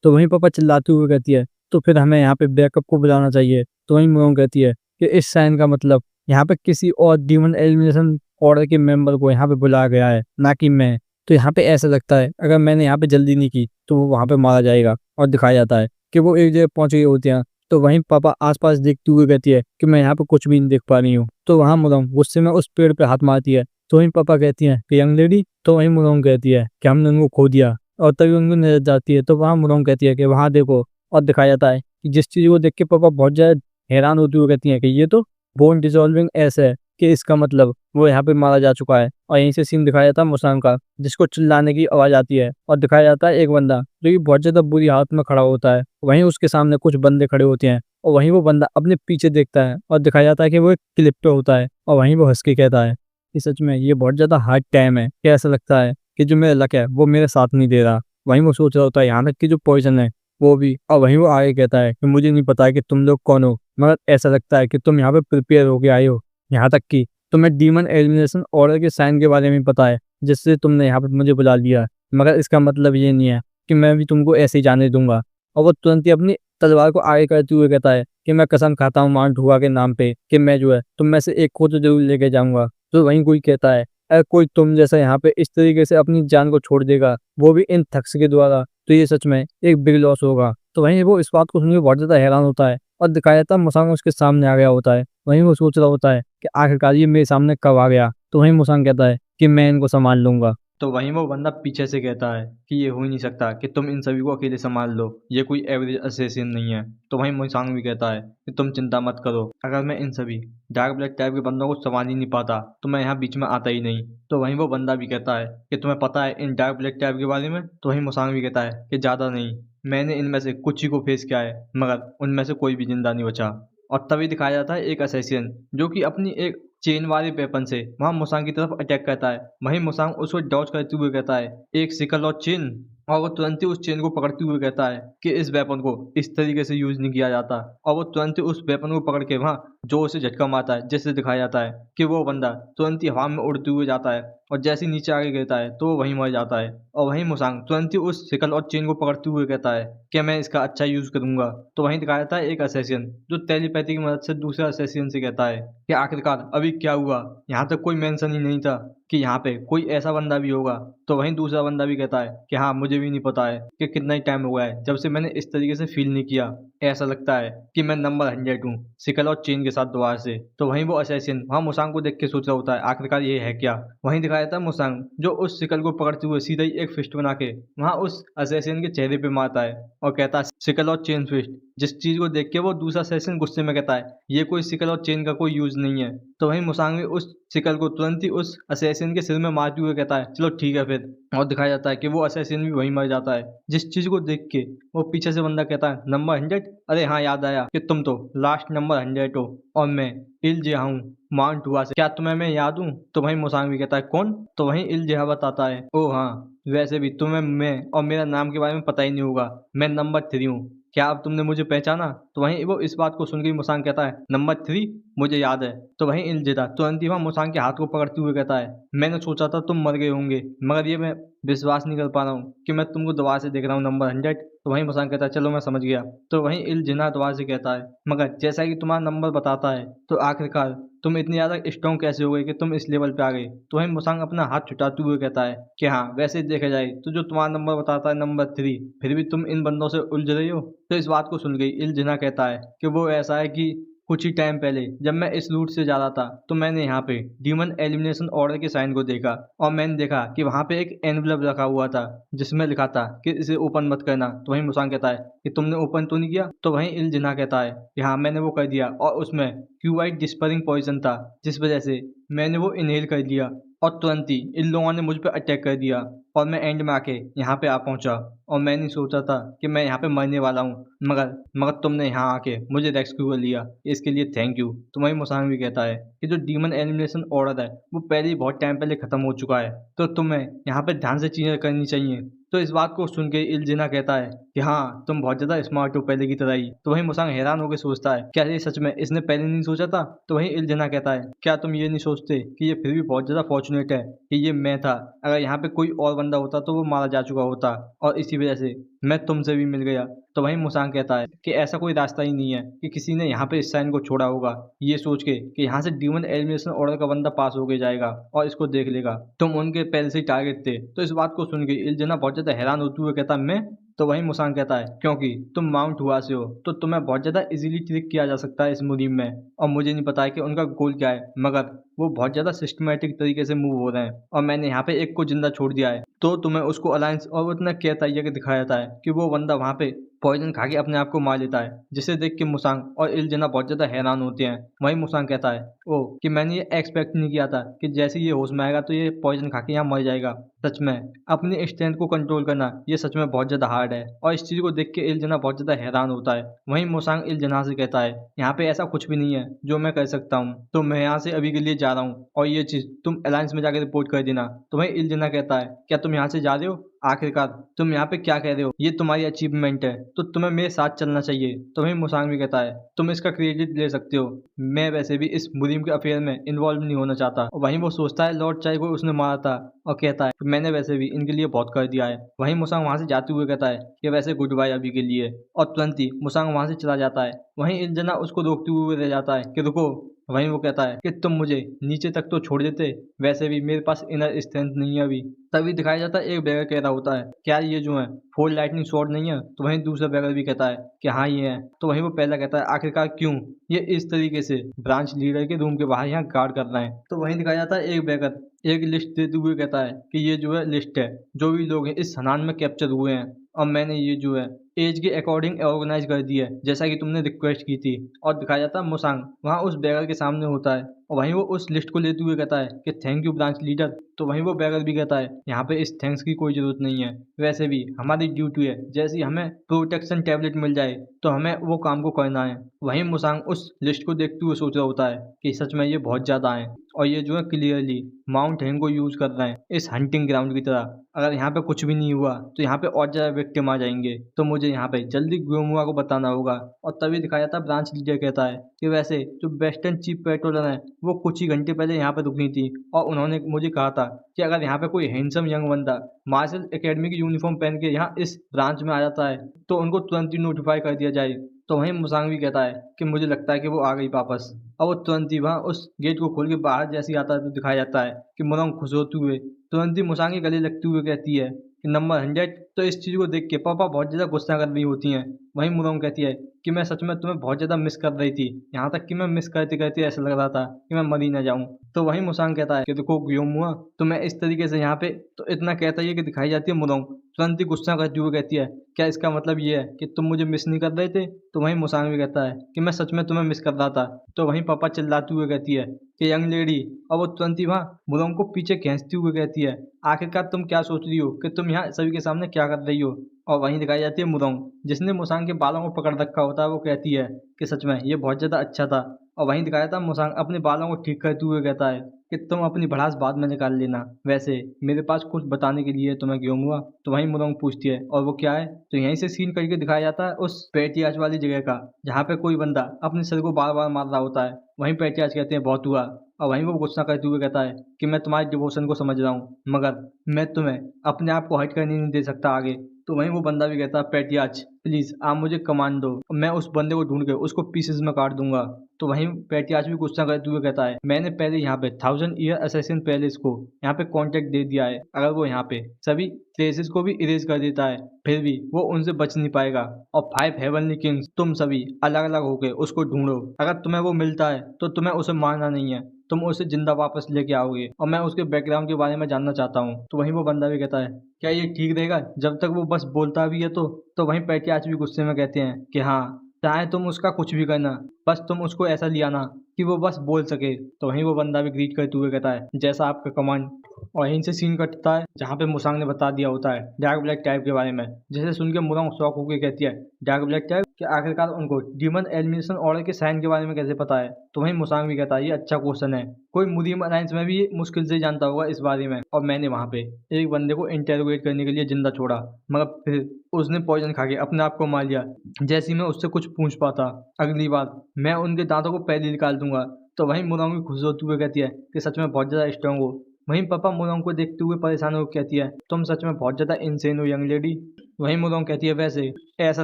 तो वहीं पापा चिल्लाते हुए कहती है तो फिर हमें यहाँ पे बैकअप को बुलाना चाहिए। तो वहीं मुरोंग कहती है कि इस साइन का मतलब यहाँ पे किसी और डीमन एलिमिनेशन ऑर्डर के मेंबर को यहाँ पे बुलाया गया है, ना कि मैं। तो यहाँ पे ऐसा लगता है अगर मैंने यहाँ पे जल्दी नहीं की तो वो वहाँ पे मारा जाएगा। और दिखाया जाता है कि वो एक जगह पहुंच गई होती हैं। तो वहीं पापा आसपास देखते हुए कहती है कि मैं यहाँ पे कुछ भी नहीं देख पा रही हूँ। तो वहाँ मुरोंग गुस्से में उस पेड़ पे हाथ मारती है। तो वहीं पापा कहती हैं कि यंग लेडी। तो वहीं मुरोंग कहती है कि हमने उनको खो दिया। और तभी उनको नजर जाती है तो वहाँ मुरोंग कहती है कि वहाँ देखो। और दिखाया जाता है कि जिस चीज को देख के पापा बहुत ज्यादा हैरान होती हुई कहती हैं कि ये तो बोन डिसॉल्विंग एस है, कि इसका मतलब वो यहाँ पे मारा जा चुका है। और यहीं से सीन दिखाया जाता है मुसांग का, जिसको चिल्लाने की आवाज आती है। और दिखाया जाता है एक बंदा जो कि बहुत ज्यादा बुरी हालत में खड़ा होता है। वहीं उसके सामने कुछ बंदे खड़े होते हैं और वहीं वो बंदा अपने पीछे देखता है और दिखाया जाता है कि वो एक क्लिप पे होता है। और वहीं वो हंस के कहता है कि सच में ये बहुत ज्यादा हार्ड टाइम है, कि ऐसा लगता है कि जो मेरा लक है वो मेरे साथ नहीं दे रहा। वहीं वो सोच रहा होता है यहाँ तक कि जो पॉइजन है वो भी। और वहीं वो आगे कहता है कि मुझे नहीं पता है कि तुम लोग कौन हो, मगर ऐसा लगता है कि तुम यहाँ पे प्रिपेयर होके आए हो। यहाँ तक कि तुम्हें डीमन एलिमिनेशन ऑर्डर के साइन के बारे में पता है, जिससे तुमने यहाँ पे मुझे बुला लिया। मगर इसका मतलब ये नहीं है कि मैं भी तुमको ऐसे ही जाने दूंगा। और वो तुरंत ही अपनी तलवार को आगे करते हुए कहता है कि मैं कसम खाता हूँ माउंट हुआ के नाम पे कि मैं जो है तुम में से एक को तो जरूर लेके जाऊंगा। तो वहीं कोई कहता है अगर कोई तुम जैसा यहाँ पे इस तरीके से अपनी जान को छोड़ देगा, वो भी इन थक्स के द्वारा, तो ये सच में एक बिग लॉस होगा। तो वहीं वो इस बात को सुनकर बहुत ज्यादा हैरान होता है। और दिखाया जाता है मुसांग उसके सामने आ गया होता है। वहीं वो सोच रहा होता है कि आखिरकार ये मेरे सामने कब आ गया। तो वहीं मुसांग कहता है कि मैं इनको संभाल लूंगा। तो वहीं वो बंदा पीछे से कहता है कि ये हो ही नहीं सकता कि तुम इन सभी को अकेले संभाल लो, ये कोई एवरेज असेसिन नहीं है। तो वहीं मोसांग भी कहता है कि तुम चिंता मत करो, अगर मैं इन सभी डार्क ब्लड टाइप के बंदों को संभाल ही नहीं पाता तो मैं यहाँ बीच में आता ही नहीं। तो वहीं वो बंदा भी कहता है कि तुम्हें पता है इन डार्क ब्लड टाइप के बारे में। तो वहीं मोसांग भी कहता है कि ज़्यादा नहीं, मैंने इनमें से कुछ ही को फेस किया है, मगर उनमें से कोई भी जिंदा नहीं बचा। और तभी दिखाया जाता है एक असैसिन जो कि अपनी एक चेन वाले वेपन से वहां मुसांग की तरफ अटैक करता है। वहीं मुसांग उसको डॉज करते हुए कहता है एक सिकल और चेन, और वो तुरंत ही उस चेन को पकड़ते हुए कहता है कि इस वेपन को इस तरीके से यूज नहीं किया जाता। और वो तुरंत ही उस वेपन को पकड़ के वहां जो उसे झटका मारता है, जिससे दिखाया जाता है कि वो बंदा तुरंत ही हवा में उड़ते हुए जाता है और जैसे ही नीचे आगे गिरता है तो वो वहीं मर जाता है। और वहीं मुसांग तुरंत ही उस सिकल और चेन को पकड़ते हुए कहता है कि मैं इसका अच्छा यूज करूंगा। तो वहीं दिखाया जाता है एक असैसिन जो टेलीपैथी की मदद से दूसरे असैसिन से कहता है कि आखिरकार अभी क्या हुआ, यहाँ तक कोई मेंशन ही नहीं था कि यहाँ पे कोई ऐसा बंदा भी होगा। तो वहीं दूसरा बंदा भी कहता है कि हाँ मुझे भी नहीं पता है कि कितना ही टाइम हुआ है जब से मैंने इस तरीके से फील नहीं किया, ऐसा लगता है कि मैं नंबर 100 हूँ सिकल और चेन के साथ दोबारा से। तो वहीं वो असैसिन वहाँ मुसांग को देख के सोच रहा होता है आखिरकार ये है क्या। वहीं दिखाया जाता है मुसांग जो उस सिकल को पकड़ते हुए सीधा ही एक फिस्ट बना के वहाँ उस असैसिन के चेहरे पे मारता है और कहता है सिकल और चेन फिस्ट। जिस चीज को देख के वो दूसरा असैसिन गुस्से में कहता है ये कोई सिकल और चेन का कोई यूज नहीं है। तो वहीं मुसांग भी उस सिकल को तुरंत ही उस असैसिन के सिर में मारते हुए कहता है चलो ठीक है फिर। और दिखाया जाता है कि वो असैसिन भी वहीं मर जाता है। जिस चीज को देख के वो पीछे से बंदा कहता है नंबर 100, अरे हाँ याद आया कि तुम तो लास्ट नंबर 100 हो और मैं इल जिहा हूँ माउंट हुआ से, क्या तुम्हें मैं याद हूँ। तो वहीं मुसांग भी कहता है कौन। तो वहीं इल जिहा बताता है ओ हाँ वैसे भी तुम्हें मैं और मेरा नाम के बारे में पता ही नहीं होगा, मैं नंबर 3 हूँ, क्या अब तुमने मुझे पहचाना। तो वहीं वो इस बात को सुन के मुसांग कहता है नंबर 3 मुझे याद है। तो वहीं इल्जेदा तुरंत ही वहाँ मुसांग के हाथ को पकड़ते हुए कहता है मैंने सोचा था तुम मर गए होंगे, मगर ये मैं विश्वास नहीं कर पा रहा हूँ कि मैं तुमको दोबारा से देख रहा हूँ नंबर 100। तो वहीं मुसांग कहता है चलो मैं समझ गया। तो वहीं इल्जिना दोबारा से कहता है मगर जैसा कि तुम्हारा नंबर बताता है तो आखिरकार तुम इतनी ज़्यादा स्ट्रॉन्ग कैसे हो गए कि तुम इस लेवल पे आ गए। तो वहीं मुसांग अपना हाथ छुटाते हुए कहता है कि हाँ वैसे देखा जाए तो जो तुम्हारा नंबर बताता है नंबर 3, फिर भी तुम इन बंदों से उलझ रही हो। तो इस बात को सुन गई इल्जिना कहता है कि वो ऐसा है कि कुछ ही टाइम पहले जब मैं इस रूट से जा रहा था तो मैंने यहाँ पे डीमन एलिमिनेशन ऑर्डर के साइन को देखा और मैंने देखा कि वहाँ पे एक एनवलप रखा हुआ था जिसमें लिखा था कि इसे ओपन मत करना। तो वहीं मुसांग कहता है कि तुमने ओपन तो नहीं किया। तो वहीं इल्जिना कहता है कि हाँ मैंने वो कर दिया और उसमें क्यूआई डिस्परिंग पॉइजन था जिस वजह से मैंने वो इनहेल कर लिया और तुरंत ही इन लोगों ने मुझ पर अटैक कर दिया और मैं एंड में आके यहाँ पे आ पहुंचा और मैं नहीं सोचा था कि मैं यहाँ पे मरने वाला हूँ, मगर मगर तुमने यहाँ आके मुझे रेस्क्यू कर लिया, इसके लिए थैंक यू। तो वही मुसांग भी कहता है कि जो डीमन एलिमिनेशन ऑर्डर है वो पहले ही बहुत टाइम पहले खत्म हो चुका है, तो तुम्हें यहाँ पे ध्यान से चीजें करनी चाहिए। तो इस बात को सुन के इल्जिना कहता है कि हाँ तुम बहुत ज्यादा स्मार्ट हो पहले की तरह ही। तो वहीं मुसांग हैरान होकर सोचता है क्या ये सच में इसने पहले नहीं सोचा था। तो वहीं इल्जिना कहता है क्या तुम ये नहीं सोचते कि ये फिर भी बहुत ज्यादा फॉर्चुनेट है कि ये मैं था, अगर यहाँ पे कोई और बंदा होता तो वो मारा जा चुका होता और इसी वजह से मैं तुमसे भी मिल गया। तो वहीं मुसांग कहता है कि ऐसा कोई रास्ता ही नहीं है कि किसी ने यहाँ पे इस साइन को छोड़ा होगा, ये सोच के कि यहाँ से डीमन एलिमिनेशन ऑर्डर का बंदा पास हो के जाएगा और इसको देख लेगा। तुम उनके पहले से ही टारगेट थे। तो इस बात को सुन के इल्जना बहुत ज्यादा हैरान होते हुए कहता, मैं? तो वहीं मुसांग कहता है क्योंकि तुम माउंट हुआ से हो तो तुम्हें बहुत ज्यादा इजीली ट्रिक किया जा सकता है इस मुहिम में, और मुझे नहीं पता है कि उनका गोल क्या है, मगर वो बहुत ज्यादा सिस्टमेटिक तरीके से मूव हो रहे हैं और मैंने यहाँ पे एक को जिंदा छोड़ दिया है। तो तुम्हें उसको अलायंस और उतना केयर तरीके के दिखाया जाता है कि वो बंदा वहाँ पे पॉइजन खा के अपने आप को मार लेता है, जिसे देख के मुसांग और इल्जना बहुत ज्यादा हैरान होते हैं। वहीं मुसांग कहता है ओ कि मैंने ये एक्सपेक्ट नहीं किया था कि जैसे ये होश में आएगा तो ये पॉइजन खा के यहाँ मर जाएगा। सच में अपनी स्ट्रेंथ को कंट्रोल करना ये सच में बहुत ज्यादा हार्ड है, और इस चीज को देख के इल्जना बहुत ज्यादा हैरान होता है। वहीं मुसांग इल्जना से कहता है यहाँ पे ऐसा कुछ भी नहीं है जो मैं कर सकता हूँ, तो मैं यहाँ से अभी के लिए जा रहा हूँ और ये चीज तुम अलायंस में जाकर रिपोर्ट कर देना। तो वहीं इल्जना कहता है क्या तुम यहाँ से जा रहे हो? आखिरकार तुम यहाँ पे क्या कह रहे हो? ये तुम्हारी अचीवमेंट है तो तुम्हें मेरे साथ चलना चाहिए। तो वहीं मुसांग भी कहता है तुम इसका क्रेडिट ले सकते हो, मैं वैसे भी इस मुहिम के अफेयर में इन्वॉल्व नहीं होना चाहता। वहीं वो सोचता है लॉर्ड चाय को उसने मारा था और कहता है कि मैंने वैसे भी इनके लिए बहुत कर दिया है। वहीं मुसांग वहां से जाते हुए कहता है कि वैसे गुड बाय अभी के लिए, और तुरंत ही मुसांग वहां से चला जाता है। वहीं इल्जना उसको रोकते हुए रह जाता है कि रुको। वहीं वो कहता है कि तुम मुझे नीचे तक तो छोड़ देते, वैसे भी मेरे पास इनर स्ट्रेंथ नहीं है अभी। तभी दिखाया जाता है एक बैगर कह रहा होता है क्या ये जो है 4 लाइटनिंग शॉट नहीं है? तो वहीं दूसरा बैगर भी कहता है कि हाँ ये है। तो वहीं वो पहला कहता है आखिरकार क्यों ये इस तरीके से ब्रांच लीडर के रूम के बाहर यहाँ गार्ड कर रहे हैं। तो वहीं दिखाया जाता है एक बैगर एक लिस्ट देते हुए कहता है कि ये जो है लिस्ट है जो भी लोग हैं इस हनान में कैप्चर हुए हैं, और मैंने ये जो है एज के अकॉर्डिंग ऑर्गेनाइज कर दी है जैसा कि तुमने रिक्वेस्ट की थी। और दिखाया जाता है मुसांग वहाँ उस बैगर के सामने होता है और वहीं वो उस लिस्ट को लेते हुए कहता है कि थैंक यू ब्रांच लीडर। तो वहीं वो बैगर भी कहता है यहाँ पे इस थैंक्स की कोई जरूरत नहीं है, वैसे भी हमारी ड्यूटी है, जैसे ही हमें प्रोटेक्शन टैबलेट मिल जाए तो हमें वो काम को करना है। वहीं मुसांग उस लिस्ट को देखते हुए सोच रहा होता है कि सच में ये बहुत ज्यादा है और ये जो है क्लियरली माउंट हैंग को यूज कर रहे हैं इस हंटिंग ग्राउंड की तरह। अगर यहाँ पे कुछ भी नहीं हुआ तो यहाँ पे और ज्यादा विक्टिम आ जाएंगे, तो मुझे यहाँ पे जल्दी ग्योमुआ को बताना होगा। और तभी दिखाया जाता है ब्रांच लीडर कहता है कि वैसे जो वेस्टर्न चीफ पेट्रोलर है वो कुछ ही घंटे पहले यहाँ पे रुकनी थी और उन्होंने मुझे कहा था कि अगर यहाँ पे कोई हैंडसम यंग बंदा मार्शल एकेडमी की यूनिफॉर्म पहन के यहाँ इस ब्रांच में आ जाता है तो उनको तुरंत ही नोटिफाई कर दिया जाए। तो वहीं मुसांग भी कहता है कि मुझे लगता है कि वो आ गई वापस, और वो तुरंत ही वहाँ उस गेट को खोल के बाहर जैसे ही आता है तो दिखाया जाता है कि मुरंग खुश होते हुए तुरंत ही मुसांग के गले लगते हुए कहती है कि नंबर 100। तो इस चीज को देख के पापा बहुत ज्यादा गुस्सा कर रही होती हैं। वहीं मुरंग कहती है कि मैं सच में तुम्हें बहुत ज्यादा मिस कर रही थी, यहाँ तक कि मैं मिस करते करते ऐसा लग रहा था कि मैं मर ही ना जाऊं। तो वहीं मुसांग कहता है कि देखो ग्योमुआ तो मैं इस तरीके से यहाँ पे, तो इतना कहता ही है कि दिखाई जाती है मुरंग तुरंत ही गुस्सा करते हुए कहती है क्या इसका मतलब ये है कि तुम मुझे मिस नहीं कर रहे थे? तो वहीं मुसांग भी कहता है कि मैं सच में तुम्हें मिस कर रहा था। तो वहीं पापा चिल्लाते हुए कहती है कि यंग लेडी, और वो तुरंत ही वहाँ मुरंग को पीछे खींचती हुए कहती है आखिरकार तुम क्या सोच रही हो कि तुम यहाँ सभी के सामने क्या कर रही हो? और वहीं दिखाई जाती है मुरंग जिसने मुसांग के बालों को पकड़ रखा होता है, वो कहती है कि सच में ये बहुत ज्यादा अच्छा था। और वहीं दिखाया था मुसांग अपने बालों को ठीक करते हुए कहता है कि तुम अपनी भड़ास बाद में निकाल लेना, वैसे मेरे पास कुछ बताने के लिए तुम्हें ग्योमुआ। तो वहीं मुरंग पूछती है और वो क्या है? तो यहीं से सीन करके दिखाया जाता है उस पेटियाज वाली जगह का जहाँ पे कोई बंदा अपने सर को बार बार मार रहा होता है। वहीं पेटियाज कहते हैं बहुत हुआ, और वहीं वो गुस्सा करते हुए कहता है कि मैं तुम्हारे डिवोशन को समझ रहा हूँ मगर मैं तुम्हें अपने आप को हट करने नहीं दे सकता आगे। तो वहीं वो बंदा भी कहता है पेटियाज प्लीज आप मुझे कमांड दो, मैं उस बंदे को ढूंढ के उसको पीसेस में काट दूंगा। तो वहीं पेटियाज भी गुस्सा करते हुए कहता है मैंने पहले यहाँ पे 1000 ईयर असैसिन पैलेस को यहाँ पे कॉन्ट्रैक्ट दे दिया है, अगर वो यहाँ पे सभी ट्रेसेस को भी इरेज कर देता है फिर भी वो उनसे बच नहीं पाएगा। और 5 हेवनली किंग्स तुम सभी अलग अलग होके उसको ढूंढो, अगर तुम्हें वो मिलता है तो तुम्हें उसे मारना नहीं है, तुम उसे जिंदा वापस लेके आओगे, और मैं उसके बैकग्राउंड के बारे में जानना चाहता हूँ। तो वहीं वो बंदा भी कहता है क्या ये ठीक रहेगा जब तक वो बस बोलता भी है? तो वहीं पेटियाज भी गुस्से में कहते हैं कि हाँ चाहे तुम उसका कुछ भी करना, बस तुम उसको ऐसा लिया ना कि वो बस बोल सके। तो वहीं वो बंदा भी ग्रीट करते हुए कहता है जैसा आपका कमांड। और यहीं से सीन कटता है जहाँ पे मुसांग ने बता दिया होता है डार्क ब्लैक टाइप के बारे में, जिसे सुन के मुरंग शॉक होकर कहती है डार्क ब्लैक टाइप कि आखिरकार उनको डीमन एलिमिनेशन ऑर्डर के साइन के बारे में कैसे पता है? तो वहीं मुसांग भी कहता है ये अच्छा क्वेश्चन है, कोई मुदीम अलायंस में भी मुश्किल से जानता होगा इस बारे में, और मैंने वहाँ पे एक बंदे को इंटेरोगेट करने के लिए जिंदा छोड़ा मगर फिर उसने पॉइजन खा के अपने आप को मार लिया। जैसे ही मैं उससे कुछ पूछ पाता अगली बार मैं उनके दांतों को पहले निकाल दूंगा। तो वहीं मुरंग भी खुश होते हुए कहती है कि सच में बहुत ज्यादा स्ट्रांग हो। वहीं पापा मुरंग को देखते हुए परेशान होकर कहती है तुम सच में बहुत ज्यादा इंसेन हो यंग लेडी। वहीं मुदोंग कहती है वैसे ऐसा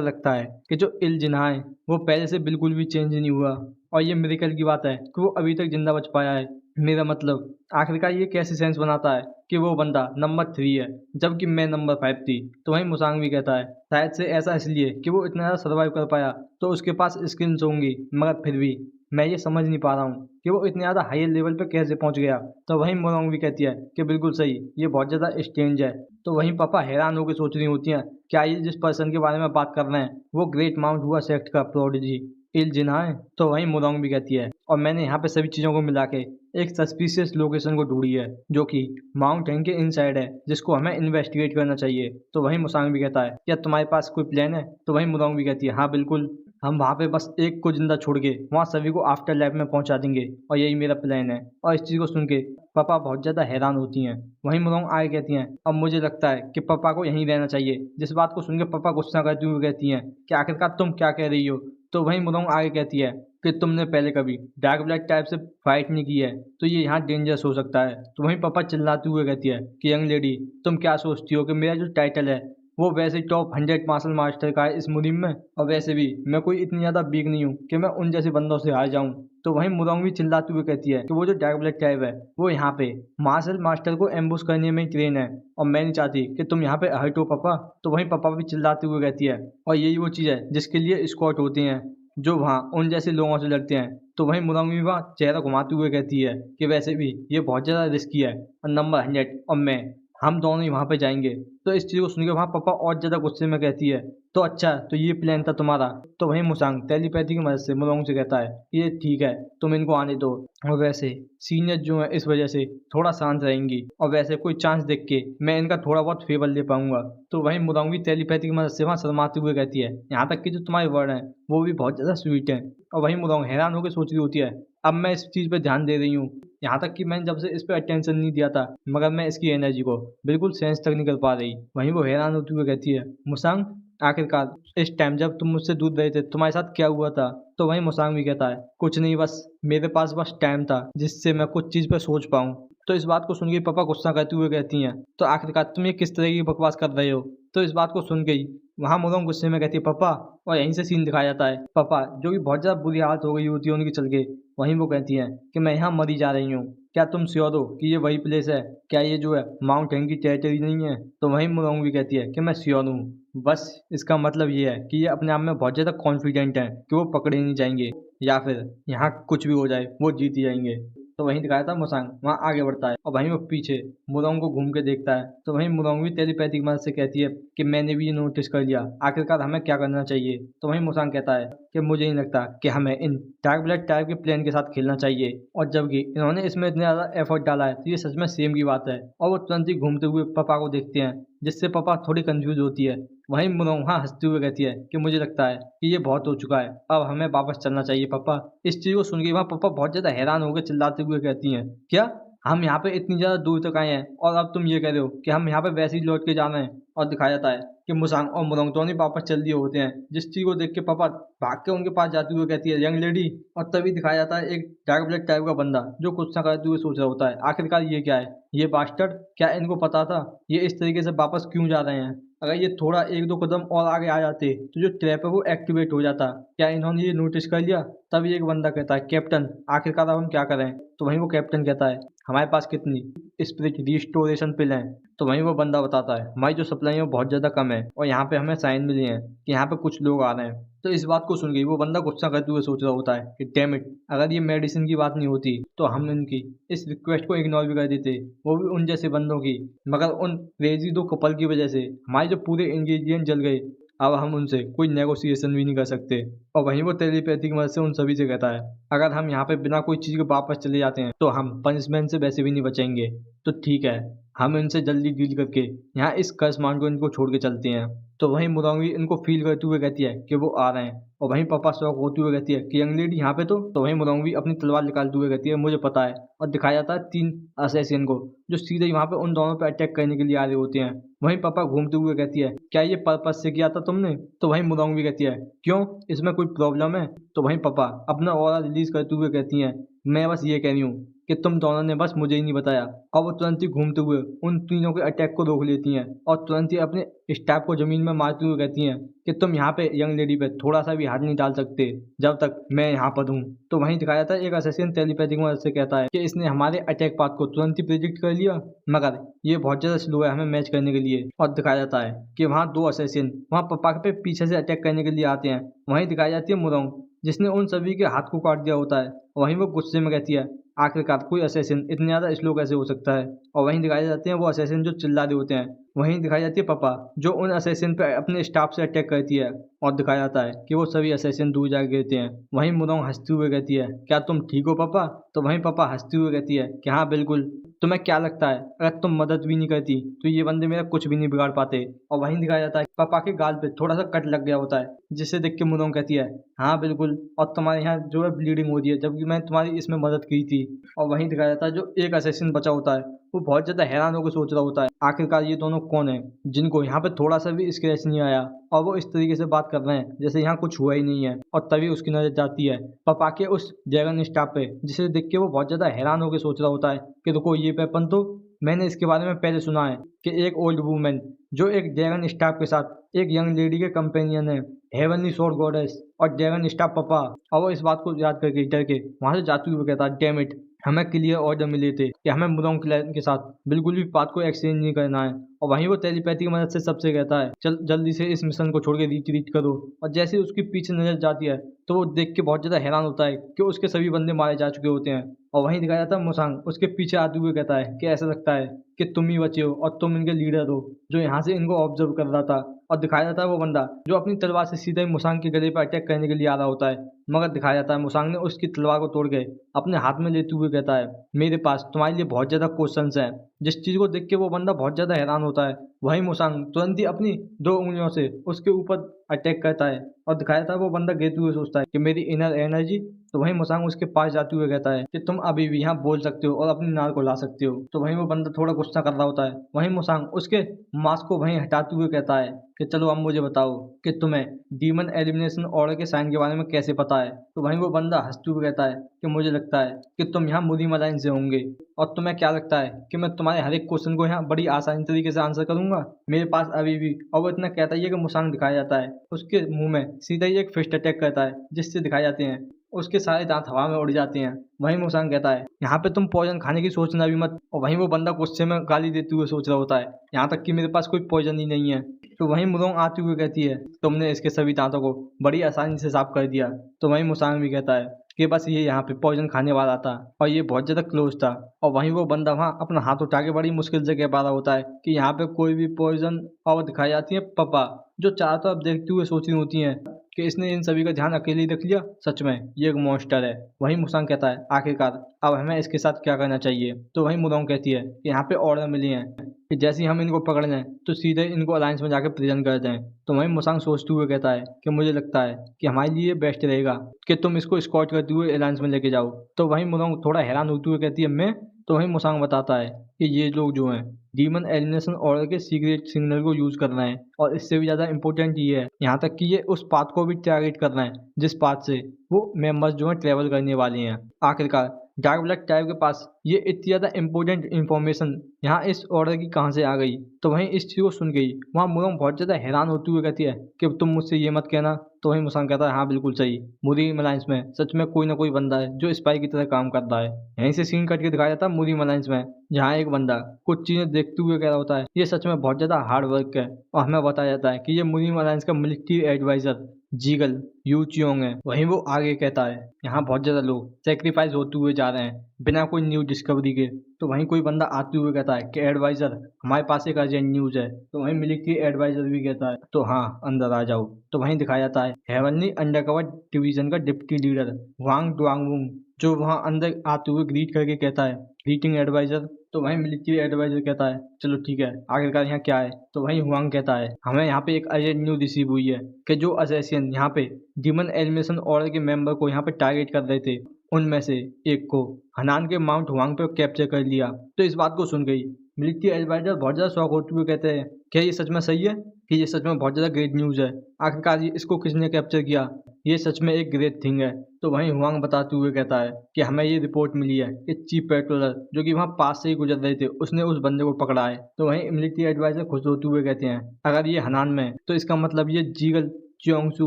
लगता है कि जो इल्जिना है वो पहले से बिल्कुल भी चेंज नहीं हुआ और ये मिरेकल की बात है कि वो अभी तक जिंदा बच पाया है। मेरा मतलब आखिरकार ये कैसे सेंस बनाता है कि वो बंदा नंबर 3 है जबकि मैं नंबर 5 थी। तो वहीं मुसांग भी कहता है शायद से ऐसा इसलिए कि वो इतना ज़्यादा सर्वाइव कर पाया तो उसके पास स्किल्स होंगी, मगर फिर भी मैं ये समझ नहीं पा रहा हूँ कि वो इतने ज़्यादा हाई लेवल पे कैसे पहुँच गया। तो वहीं मोरोंग भी कहती है कि बिल्कुल सही, ये बहुत ज़्यादा स्ट्रेंज है। तो वहीं पापा हैरान होकर सोच रही होती हैं क्या ये जिस पर्सन के बारे में बात कर रहे हैं वो ग्रेट माउंट हुआ सेक्ट का प्रोडिजी इल जिन्हा है। तो वहीं मोरोंग भी कहती है और मैंने यहाँ पे सभी चीज़ों को मिला के एक सस्पिशियस लोकेशन को ढूंढी है जो कि माउंट हैंग के इनसाइड है जिसको हमें इन्वेस्टिगेट करना चाहिए। तो वहीं मुसांग भी कहता है क्या तुम्हारे पास कोई प्लान है। तो वहीं मोरोंग भी कहती है हाँ बिल्कुल, हम वहाँ पे बस एक को जिंदा छोड़ के वहाँ सभी को आफ्टर लाइफ में पहुँचा देंगे और यही मेरा प्लान है। और इस चीज़ को सुन के पापा बहुत ज़्यादा हैरान होती हैं। वहीं मोरोंग आगे कहती हैं अब मुझे लगता है कि पापा को यहीं रहना चाहिए। जिस बात को सुन के पापा गुस्सा करती हुई कहती हैं कि आखिरकार तुम क्या कह रही हो। तो वहीं मोरोंग आगे कहती है कि तुमने पहले कभी डार्क ब्लैक टाइप से फाइट नहीं की है तो ये यहाँ डेंजरस हो सकता है। तो वहीं पापा चिल्लाते हुए कहती है कि यंग लेडी तुम क्या सोचती हो कि मेरा जो टाइटल है वो वैसे ही टॉप 100 मार्शल मास्टर का है इस मुहिम में, और वैसे भी मैं कोई इतनी ज़्यादा वीक नहीं हूँ कि मैं उन जैसे बंदों से हार जाऊँ। तो वहीं मुरोंग भी चिल्लाते हुए कहती है कि वो जो डार्क ब्लैक टाइप है वो यहाँ पे मार्शल मास्टर को एम्बुश करने में ट्रेन है और मैं नहीं चाहती कि तुम यहाँ पे हर्ट हो पापा। तो वहीं पापा भी चिल्लाते हुए कहती है और यही वो चीज़ है जिसके लिए स्क्वाड होते हैं जो वहाँ उन जैसे लोगों से लड़ते हैं। तो वहीं मुरोंग भी वहाँ चेहरा घुमाते हुए कहती है कि वैसे भी ये बहुत ज़्यादा रिस्की है और नंबर 100 और मैं हम दोनों ही वहाँ पे जाएंगे। तो इस चीज़ को सुन के वहाँ पापा और ज़्यादा गुस्से में कहती है तो अच्छा तो ये प्लान था तुम्हारा। तो वहीं मुसांग टेलीपैथी की मदद से मुरोंग से कहता है ये ठीक है तुम इनको आने दो, और वैसे सीनियर जो है इस वजह से थोड़ा शांत रहेंगी और वैसे कोई चांस देख के मैं इनका थोड़ा बहुत फेवर ले पाऊंगा। तो वहीं मुरोंग भी टेलीपैथी की मदद से वहाँ शर्माते हुए कहती है यहाँ तक कि जो तुम्हारे वर्ड हैं वो भी बहुत ज़्यादा स्वीट हैं। और वहीं मुरोंग हैरान होकर सोच रही होती है अब मैं इस चीज़ पे ध्यान दे रही हूँ, यहाँ तक कि मैंने जब से इस पर अटेंशन नहीं दिया था मगर मैं इसकी एनर्जी को बिल्कुल सेंस तक नहीं कर पा रही। वहीं वो हैरान होते हुए कहती है मुसांग आखिरकार इस टाइम जब तुम मुझसे दूर रहे थे तुम्हारे साथ क्या हुआ था। तो वहीं मुसांग भी कहता है कुछ नहीं, बस मेरे पास बस टाइम था जिससे मैं कुछ चीज़ पर सोच पाऊँ। तो इस बात को सुन के पापा गुस्सा करते हुए कहती हैं तो आखिरकार तुम ये किस तरह की बकवास कर रहे हो। तो इस बात को सुन के ही वहाँ मुरोंग गुस्से में कहती है पापा, और यहीं से सीन दिखाया जाता है पापा जो कि बहुत ज़्यादा बुरी हालत हो गई होती है उनकी चल के। वहीं वो कहती हैं कि मैं यहाँ मरी जा रही हूँ, क्या तुम श्योर हो कि ये वही प्लेस है, क्या ये जो है माउंट हैंग की टेरिटरी नहीं है। तो वहीं मुरोंग भी कहती है कि मैं श्योर हूँ, बस इसका मतलब ये है कि ये अपने आप में बहुत ज़्यादा कॉन्फिडेंट है कि वो पकड़े नहीं जाएंगे या फिर यहाँ कुछ भी हो जाए वो जीत ही जाएंगे। तो वहीं दिखाया था मुसांग वहाँ आगे बढ़ता है और वहीं वो पीछे मुरोंग को घूम के देखता है। तो वहीं मुरोंग भी टेलीपैथी की मदद से कहती है कि मैंने भी ये नोटिस कर लिया, आखिरकार हमें क्या करना चाहिए। तो वहीं मुसांग कहता है कि मुझे नहीं लगता कि हमें इन डार्क ब्लैक टाइप के प्लेन के साथ खेलना चाहिए, और जबकि इन्होंने इसमें इतना ज़्यादा एफर्ट डाला है तो ये सच में सेम की बात है। और वो तुरंत ही घूमते हुए पापा को देखते हैं जिससे पापा थोड़ी कंफ्यूज होती है। वहीं मुरोंग हाँ हंसते हुए कहती है कि मुझे लगता है कि ये बहुत हो चुका है, अब हमें वापस चलना चाहिए पापा। इस चीज़ को सुन के वहाँ पापा बहुत ज़्यादा हैरान होकर चिल्लाते हुए कहती हैं क्या हम यहाँ पे इतनी ज़्यादा दूर तक आए हैं और अब तुम ये कह रहे हो कि हम यहाँ पे वैसे ही लौट के जाना है। और दिखाया जाता है कि मुसांग और मुरोंग दोनों वापस चल दिए होते हैं, जिस चीज़ को देख के पापा भाग के उनके पास जाते हुए कहती है यंग लेडी। और तभी दिखाया जाता है एक डार्क ब्लैक टाइप का बंदा जो कुछ ना करते हुए सोच रहा होता है आखिरकार ये क्या है, ये बास्टर्ड क्या इनको पता था ये इस तरीके से वापस क्यों जा रहे हैं। अगर ये थोड़ा एक दो कदम और आगे आ जाते तो जो ट्रैप है वो एक्टिवेट हो जाता, क्या इन्होंने ये नोटिस कर लिया। तभी एक बंदा कहता है कैप्टन आखिरकार अब हम क्या करें। तो वहीं वो कैप्टन कहता है हमारे पास कितनी स्पिरिट रिस्टोरेशन पिल हैं। तो वहीं वो बंदा बताता है हमारी जो सप्लाई है वो बहुत ज़्यादा कम है और यहाँ पे हमें साइन मिले हैं कि यहाँ पे कुछ लोग आ रहे हैं। तो इस बात को सुन के वो बंदा गुस्सा करते हुए सोच रहा होता है कि डैम इट, अगर ये मेडिसिन की बात नहीं होती तो हम इनकी इस रिक्वेस्ट को इग्नोर भी कर देते, वो भी उन जैसे बंदों की। मगर उन क्रेजी दो कपल की वजह से हमारे जो पूरे इंग्रेडिएंट जल गए, अब हम उनसे कोई नेगोशिएशन भी नहीं कर सकते। और वहीं वो टेलीपैथी की मदद से उन सभी से कहता है अगर हम यहाँ पे बिना कोई चीज़ के वापस चले जाते हैं तो हम पनिशमेंट से वैसे भी नहीं बचेंगे, तो ठीक है हम इनसे जल्दी डील करके यहाँ इस कर्स मान को इनको छोड़ के चलते हैं। तो वहीं मुरोंगी इनको फील करते हुए कहती है कि वो आ रहे हैं, और वहीं पापा शौक होते हुए कहती है कि यंग लेडी यहाँ पे। तो वहीं मुरोंगी अपनी तलवार निकालते हुए कहती है मुझे पता है। और दिखाया जाता है 3 असैसिन को जो सीधे वहाँ पे उन दोनों पे अटैक करने के लिए आ रहे होते हैं। वहीं पापा घूमते हुए कहती है क्या ये पर्पस से किया था तुमने। तो वहीं मुरोंगी कहती है क्यों इसमें कोई प्रॉब्लम है। तो वहीं पापा अपना ऑरा रिलीज करते हुए कहती हैं मैं बस ये कह रही हूँ कि तुम दोनों ने बस मुझे ही नहीं बताया। और वो तुरंत ही घूमते हुए उन तीनों के अटैक को रोक लेती हैं और तुरंत ही अपने स्टाफ को जमीन में मारते हुए कहती हैं कि तुम यहाँ पे यंग लेडी पे थोड़ा सा भी हाथ नहीं डाल सकते जब तक मैं यहाँ पर हूँ। तो वहीं दिखाया जाता है एक असैसिन टेलीपैथी की मदद से कहता है कि इसने हमारे अटैक पाथ को तुरंत ही प्रिडिक्ट कर लिया, मगर ये बहुत ज़्यादा स्लो है हमें मैच करने के लिए। और दिखाया जाता है कि वहाँ दो असैसिन वहाँ पप्पा पे पीछे से अटैक करने के लिए आते हैं। वहीं दिखाई जाती है मुरोंग, जिसने उन सभी के हाथ को काट दिया होता है। वहीं वो गुस्से में कहती है आखिरकार कोई असैसिन इतने ज़्यादा स्लो कैसे हो सकता है। और वहीं दिखाई जाते हैं वो असैसिन जो चिल्ला रहे होते हैं। वहीं दिखाई जाती है पापा जो उन असैसिन पे अपने स्टाफ से अटैक करती है और दिखाया जाता है कि वो सभी असैसिन दूर जा गिरते हैं। वहीं मुरोंग हंसते हुए कहती है क्या तुम ठीक हो पापा। तो वहीं पापा हंसते हुए कहती है कि हाँ बिल्कुल, तुम्हें क्या लगता है अगर तुम मदद भी नहीं करती तो ये बंदे मेरा कुछ भी नहीं बिगाड़ पाते। और वहीं दिखाया जाता है पापा के गाल पे थोड़ा सा कट लग गया होता है, जिसे देख के मुरोंग कहती है हाँ बिल्कुल, और तुम्हारे यहाँ जो है ब्लीडिंग हो रही है जबकि मैं तुम्हारी इसमें मदद की थी। और वहीं दिखाया जाता है जो एक असैसिन बचा होता है वो बहुत ज़्यादा हैरान होकर सोच रहा होता है आखिरकार ये दोनों कौन है जिनको यहाँ पे थोड़ा सा भी स्क्रैच नहीं आया और वो इस तरीके से बात कर रहे हैं जैसे यहाँ कुछ हुआ ही नहीं है। और तभी उसकी नजर जाती है पापा के उस ड्रैगन स्टाफ पे, जिसे देख के वो बहुत ज़्यादा हैरान होकर सोच रहा होता है कि रुको ये वेपन तो मैंने इसके बारे में पहले सुना है कि एक ओल्ड वुमेन जो एक ड्रैगन स्टाफ के साथ एक यंग लेडी के कंपेनियन है, हेवनली स्वॉर्ड गॉडेस और ड्रैगन स्टाफ पापा। और वो इस बात को याद करके डर के वहां से जाते हुए कहता है डैम इट, हमें क्लियर ऑर्डर मिले थे कि हमें मुरोंग क्लैन के साथ बिल्कुल भी बात को एक्सचेंज नहीं करना है। और वहीं वो टेलीपैथी की मदद से सबसे कहता है चल जल्दी से इस मिशन को छोड़ के रिट्रीट करो। और जैसे ही उसके पीछे नजर जाती है तो वो देख के बहुत ज़्यादा हैरान होता है कि उसके सभी बंदे मारे जा चुके होते हैं। और वहीं दिखाया जाता है मुसांग उसके पीछे आते हुए कहता है कि ऐसा लगता है कि तुम ही बचे हो और तुम इनके लीडर हो जो यहाँ से इनको ऑब्जर्व कर रहा था। और दिखाया जाता है वो बंदा जो अपनी तलवार से सीधा ही मुसांग के गले पर अटैक करने के लिए आ रहा होता है, मगर दिखाया जाता है मुसांग ने उसकी तलवार को तोड़ के अपने हाथ में लेते हुए कहता है मेरे पास तुम्हारे लिए बहुत ज़्यादा क्वेश्चंस हैं। जिस चीज़ को देख के वो बंदा बहुत ज़्यादा हैरान होता है। वहीं मुसांग तुरंत ही अपनी दो उंगलियों से उसके ऊपर अटैक करता है और दिखाया था वो बंदा गिरते हुए सोचता है कि मेरी इनर एनर्जी। तो वहीं मुसांग उसके पास जाते हुए कहता है कि तुम अभी भी यहाँ बोल सकते हो और अपनी नार को ला सकते हो। तो वहीं वो बंदा थोड़ा गुस्सा कर रहा होता है। वहीं मुसांग उसके मास्क को वहीं हटाते हुए कहता है कि चलो अब मुझे बताओ कि तुम्हें डीमन एलिमिनेशन ऑर्डर के साइन के बारे में कैसे पता है। तो वहीं वो बंदा हंसते हुए कहता है कि मुझे लगता है कि तुम यहाँ मुरीम अलाइन से होंगे और तुम्हें क्या लगता है कि मैं तुम्हारे हर एक क्वेश्चन को यहाँ बड़ी आसानी तरीके से आंसर करूंगा मेरे पास अभी भी। और वो इतना कहता ही है कि मुसांग दिखाया जाता है उसके मुंह में सीधा ही एक फिस्ट अटैक करता है जिससे दिखाए जाते हैं उसके सारे दांत हवा में उड़ जाते हैं। वहीं मुसांग कहता है यहाँ पे तुम पॉइजन खाने की सोचना भी मत। और वहीं वो बंदा गुस्से में गाली देते हुए सोच रहा होता है यहाँ तक कि मेरे पास कोई पॉइजन ही नहीं है। तो वहीं मुरोंग आते हुए कहती है तुमने इसके सभी दांतों को बड़ी आसानी से साफ कर दिया। तो वहीं मुसांग भी कहता है कि बस ये यहाँ पे पॉइजन खाने वाला था और ये बहुत ज़्यादा क्लोज था। और वहीं वो बंदा वहाँ अपना हाथ उठा के बड़ी मुश्किल से कह पा रहा होता है कि यहाँ पे कोई भी पॉइजन। और दिखाई जाती है पापा जो चारों तरफ देखते हुए सोच रही होती हैं कि इसने इन सभी का ध्यान अकेले ही रख लिया, सच में ये एक मॉन्स्टर है। वहीं मुसांग कहता है आखिरकार अब हमें इसके साथ क्या करना चाहिए। तो वहीं मुरोंग कहती है कि यहाँ पे ऑर्डर मिली हैं कि जैसे ही हम इनको पकड़ लें तो सीधे इनको अलायंस में जाकर प्रेजेंट कर दें। तो वहीं मुसांग सोचते हुए कहता है कि मुझे लगता है कि हमारे लिए बेस्ट रहेगा कि तुम इसको स्कॉट करते हुए अलायंस में लेके जाओ। तो वहीं मुरोंग थोड़ा हैरान होते हुए कहती है मैं। तो वहीं मुसांग बताता है कि ये लोग जो हैं डीमन एलिमिनेशन ऑर्डर के सीक्रेट सिग्नल को यूज कर रहे हैं और इससे भी ज़्यादा इंपॉर्टेंट ये है यहाँ तक कि ये उस पाथ को भी टारगेट कर रहे हैं जिस पाथ से वो मेंबर्स जो हैं ट्रेवल करने वाले हैं। आखिरकार डार्क ब्लैक टाइप के पास ये इतनी ज़्यादा इंपॉर्टेंट इन्फॉर्मेशन यहाँ इस ऑर्डर की कहाँ से आ गई। तो वहीं इस चीज़ को सुन गई वहाँ मुरोंग बहुत ज़्यादा हैरान होते हुए कहती है कि तुम मुझसे ये मत कहना। तो वहीं मुसांग कहता है हाँ बिल्कुल सही, मुरीम अलायंस में सच में कोई ना कोई बंदा है जो स्पाई की तरह काम करता है। यहीं से सीन कट के दिखाया जाता है मुरीम अलायंस में जहाँ एक बंदा कुछ चीज़ें देखते हुए कह रहा होता है ये सच में बहुत ज़्यादा हार्ड वर्क है। और हमें बताया जाता है कि ये मुरीम अलायंस का मिलिट्री एडवाइजर जीगल यू चियोंग है। वहीं वो आगे कहता है यहाँ बहुत ज़्यादा लोग सेक्रीफाइस होते हुए जा रहे हैं बिना कोई न्यू डिस्कवरी के। तो वहीं कोई बंदा आते हुए कहता है कि एडवाइजर हमारे पास एक अर्जेंट न्यूज़ है। तो वहीं मिलिट्री एडवाइजर भी कहता है तो हाँ अंदर आ जाओ। तो वहीं दिखाया जाता है हेवनली अंडरकवर डिवीजन का डिप्टी लीडर वांग डुआंगवुंग जो वहाँ अंदर आते हुए ग्रीट करके कहता है ग्रीटिंग एडवाइजर। तो वहीं मिलिट्री एडवाइजर कहता है चलो ठीक है आखिरकार यहाँ क्या है। तो वहीं हुआंग कहता है हमें यहाँ पे एक अर्जेंट न्यूज़ रिसीव हुई है कि जो असैसिन यहाँ पे डीमन एलिमिनेशन ऑर्डर के मेंबर को यहाँ पे टारगेट कर रहे थे उनमें से एक को हनान के माउंट हुआंग पे कैप्चर कर लिया। तो इस बात को सुन गई मिलिट्री एडवाइजर बहुत ज़्यादा शौक होते हुए कहते हैं क्या ये सच में सही है कि ये सच में बहुत ज़्यादा ग्रेट न्यूज़ है। आखिरकार इसको किसने कैप्चर किया। ये सच में एक ग्रेट थिंग है। तो वहीं हुआंग बताते हुए कहता है कि हमें ये रिपोर्ट मिली है कि चीफ पेट्रोलर जो कि वहाँ पास से ही गुजर रहे थे उसने उस बंदे को पकड़ा है। तो वहीं मिलिट्री एडवाइजर खुश होते हुए कहते हैं अगर ये हनान में है तो इसका मतलब ये जीगल चियोंगसू